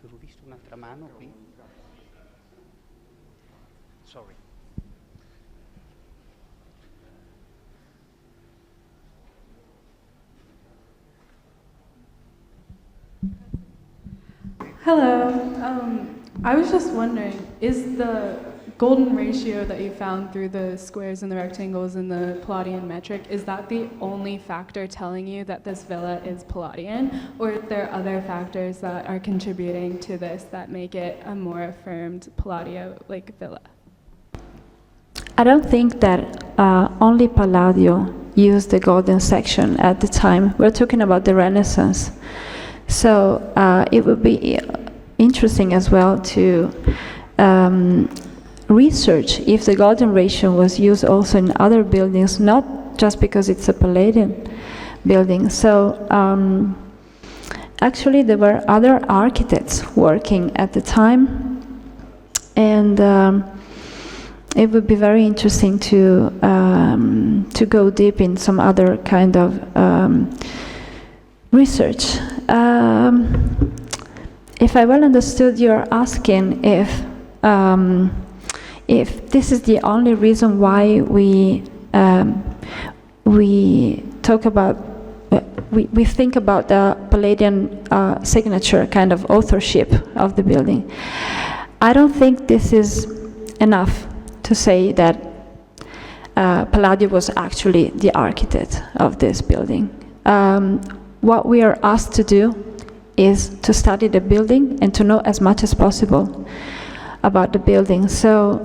Avevo visto un'altra mano qui. Sorry. Hello. I was just wondering, is the golden ratio that you found through the squares and the rectangles in the Palladian metric, is that the only factor telling you that this villa is Palladian, or are there other factors that are contributing to this that make it a more affirmed Palladio-like villa? I don't think that only Palladio used the golden section at the time. We're talking about the Renaissance. So it would be interesting as well to research if the golden ratio was used also in other buildings, not just because it's a Palladian building. So actually there were other architects working at the time, and it would be very interesting to go deep in some other kind of research. If I well understood, you're asking if this is the only reason why we talk about, we think about the Palladian signature kind of authorship of the building. I don't think this is enough to say that Palladio was actually the architect of this building. What we are asked to do is to study the building and to know as much as possible about the building. So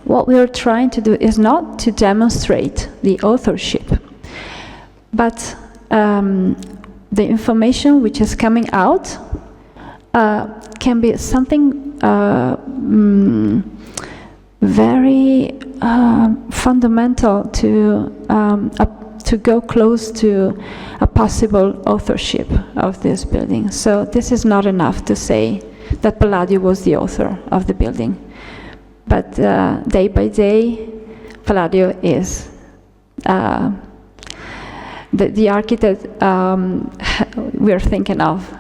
what we are trying to do is not to demonstrate the authorship, but the information which is coming out can be something very fundamental to go close to a possible authorship of this building. So this is not enough to say that Palladio was the author of the building. But day by day, Palladio is the architect we're thinking of,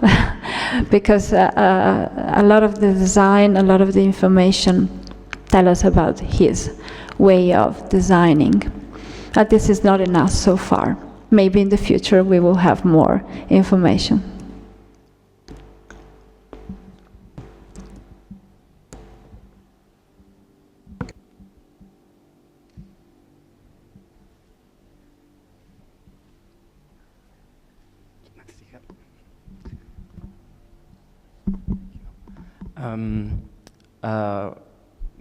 because a lot of the design, a lot of the information tell us about his way of designing. But this is not enough so far. Maybe in the future we will have more information.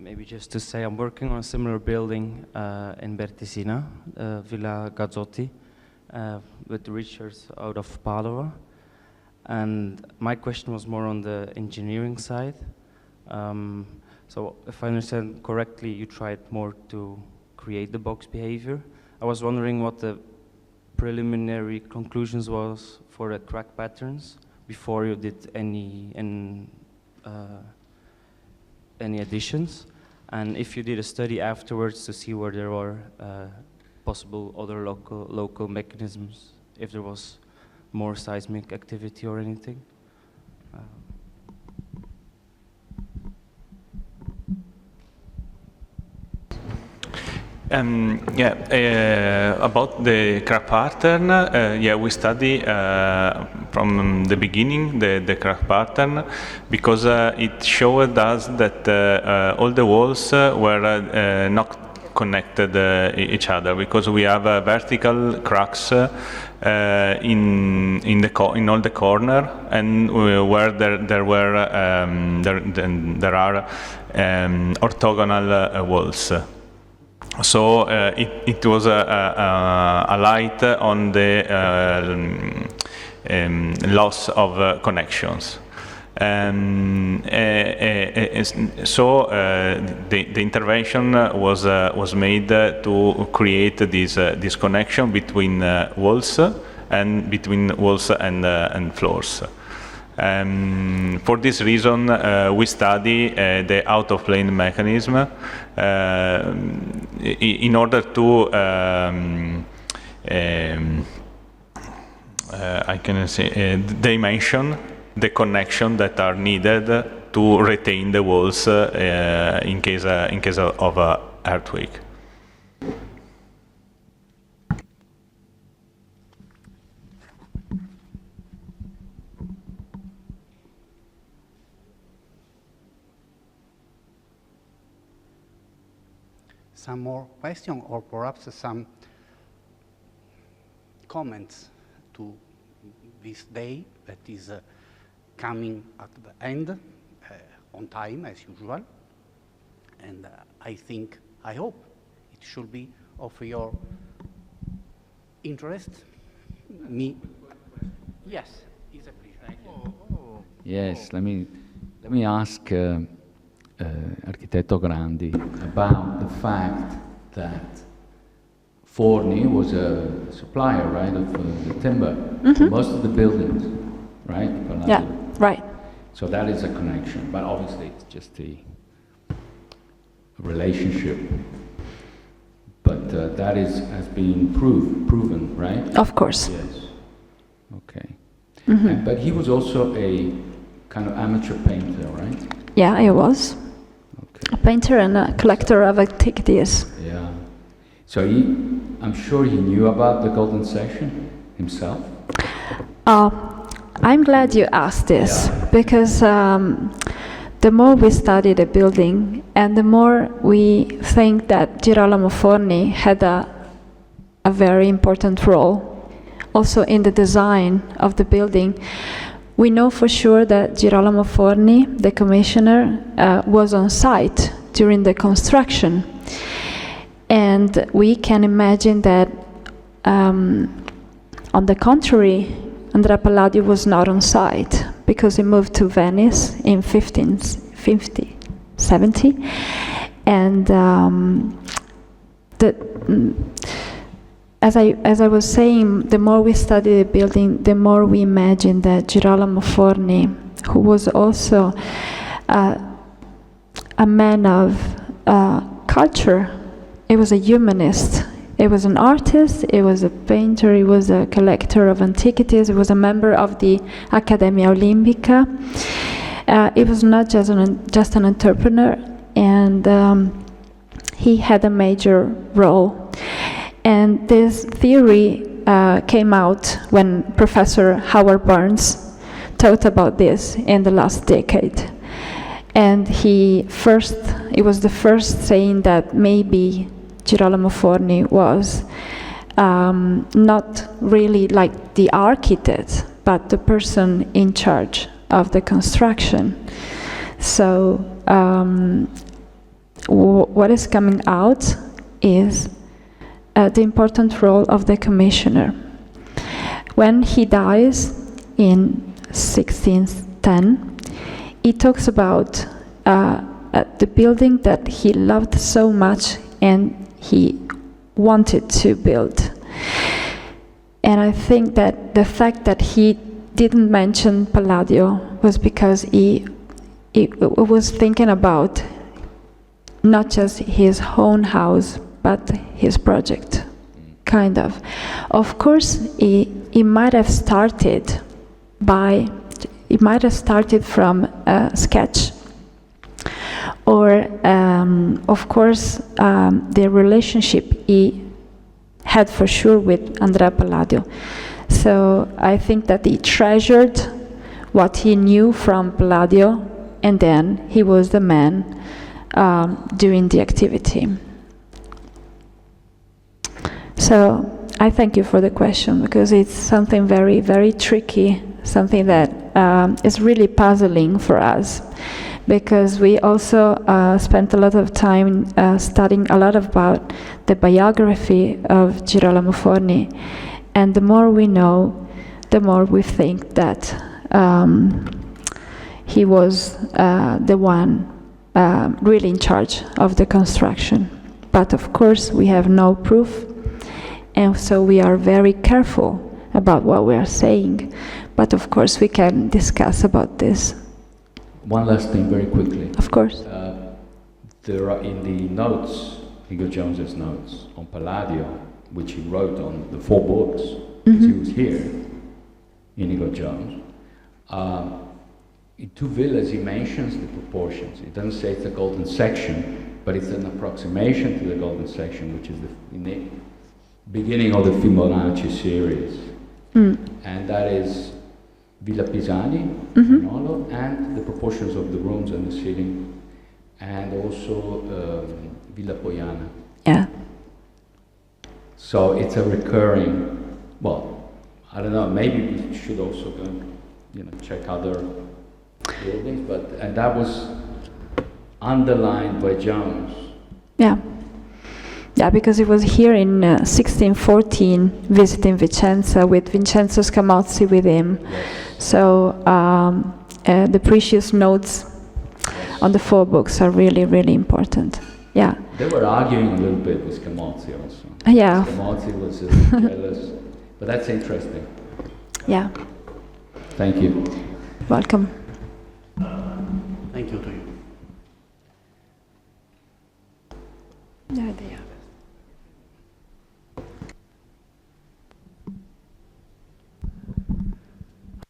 Maybe just to say, I'm working on a similar building in Bertesina, Villa Gazzotti, with Richards out of Padova. And my question was more on the engineering side. So if I understand correctly, you tried more to create the box behavior. I was wondering what the preliminary conclusions was for the crack patterns before you did any additions, and if you did a study afterwards to see where there were possible other local mechanisms, if there was more seismic activity or anything. About the crack pattern, we study from the beginning the crack pattern, because it showed us that all the walls were not connected each other, because we have vertical cracks in all the corner, and where there are orthogonal walls. So it was a light on the loss of connections. So the intervention was made to create this connection between walls and between walls and floors. For this reason, we study the out-of-plane mechanism in order to I can say dimension the connection that are needed to retain the walls in case of an earthquake. Some more questions or perhaps some comments to this day that is coming at the end, on time as usual, and I hope it should be of your interest. Me? Yes, it's a pleasure. Yes, let me ask Architetto Grandi about the fact that Forni was a supplier, right, of the timber for most of the buildings, right? Yeah, right. So that is a connection, but obviously it's just a relationship. But that has been proven, right? Of course. Yes. Okay. But he was also a kind of amateur painter, right? Yeah, he was. Okay. A painter and a collector of antiquities. Yeah. So I'm sure he knew about the Golden Section himself? I'm glad you asked this, because the more we study the building and the more we think that Girolamo Forni had a very important role also in the design of the building, we know for sure that Girolamo Forni, the commissioner, was on site during the construction. And we can imagine that, on the contrary, Andrea Palladio was not on site because he moved to Venice in 1570. And as I was saying, the more we study the building, the more we imagine that Girolamo Forni, who was also a man of culture, he was a humanist. He was an artist, he was a painter, he was a collector of antiquities, he was a member of the Accademia Olimpica. He was not just an entrepreneur, and he had a major role. And this theory came out when Professor Howard Burns taught about this in the last decade. And he was the first saying that maybe Girolamo Forni was not really like the architect, but the person in charge of the construction. So what is coming out is the important role of the commissioner. When he dies in 1610, he talks about the building that he loved so much and he wanted to build. And I think that the fact that he didn't mention Palladio was because he was thinking about not just his own house, but his project, kind of. Of course, he might have started from a sketch, or of course the relationship he had for sure with Andrea Palladio. So I think that he treasured what he knew from Palladio, and then he was the man doing the activity. So I thank you for the question, because it's something very, very tricky, something that is really puzzling for us, because we also spent a lot of time studying a lot about the biography of Girolamo Forni, and the more we know, the more we think that he was the one really in charge of the construction. But of course we have no proof, and so we are very careful about what we are saying, but of course we can discuss about this. One last thing very quickly. Of course. There are in the notes, Inigo Jones's notes on Palladio, which he wrote on the 4 books, because he was here, Inigo Jones. In 2 villas he mentions the proportions. It doesn't say it's a golden section, but it's an approximation to the golden section, which is in the beginning of the Fibonacci series. And that is Villa Pisani, Nolo, and the proportions of the rooms and the ceiling, and also Villa Poiana. Yeah. So it's a recurring, well, I don't know, maybe we should also go, check other buildings, and that was underlined by Jones. Yeah. Yeah, because he was here in 1614 visiting Vicenza with Vincenzo Scamozzi with him. Yes. So the precious notes on the 4 books are really, really important. Yeah. They were arguing a little bit with Scamozzi also. Yeah. Scamozzi was jealous, but that's interesting. Yeah. Thank you. Welcome. Thank you to you. Yeah, they are.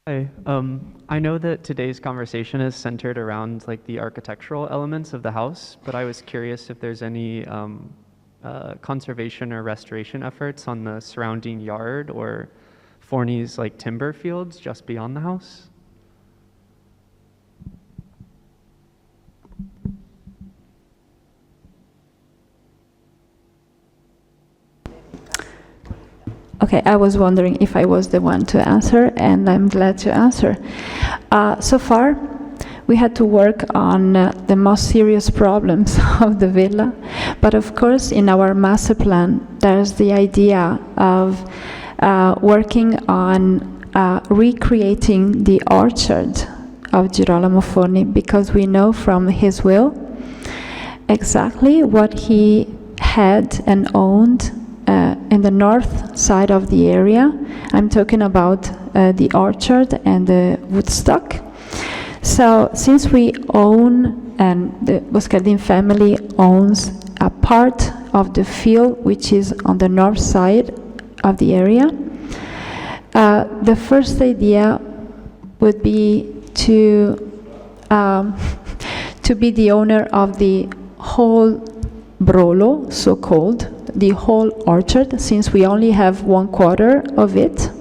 Hi. I know that today's conversation is centered around like the architectural elements of the house, but I was curious if there's any conservation or restoration efforts on the surrounding yard or Forni's like timber fields just beyond the house. Okay, I was wondering if I was the one to answer, and I'm glad to answer. So far, we had to work on the most serious problems of the villa, but of course, in our master plan, there's the idea of working on recreating the orchard of Girolamo Forni, because we know from his will exactly what he had and owned in the north side of the area. I'm talking about the orchard and the woodstock. So since we own, and the Boscardin family owns a part of the field which is on the north side of the area, the first idea would be to be the owner of the whole Brolo, so-called, the whole orchard, since we only have 1/4 of it.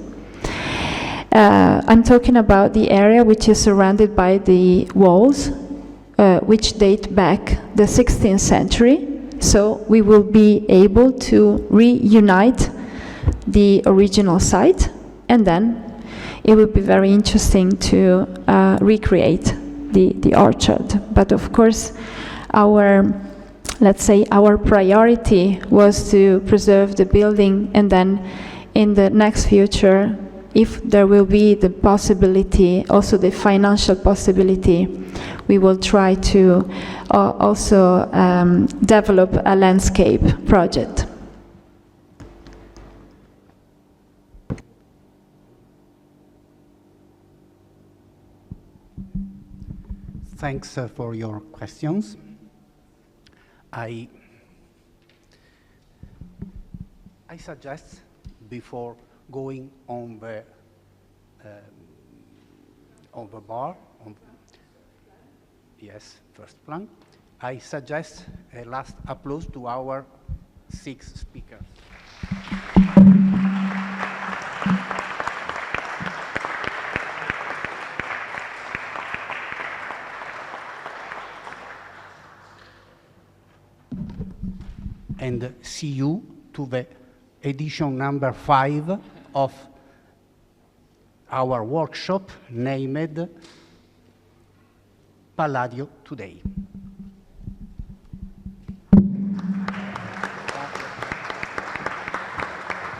I'm talking about the area which is surrounded by the walls, which date back the 16th century. So we will be able to reunite the original site, and then it would be very interesting to recreate the orchard. But of course, let's say our priority was to preserve the building, and then in the next future, if there will be the possibility, also the financial possibility, we will try to also develop a landscape project. Thanks for your questions. I suggest, before going on the bar, first plan, I suggest a last applause to our 6 speakers. And see you to the edition number 5 of our workshop named Palladio Today.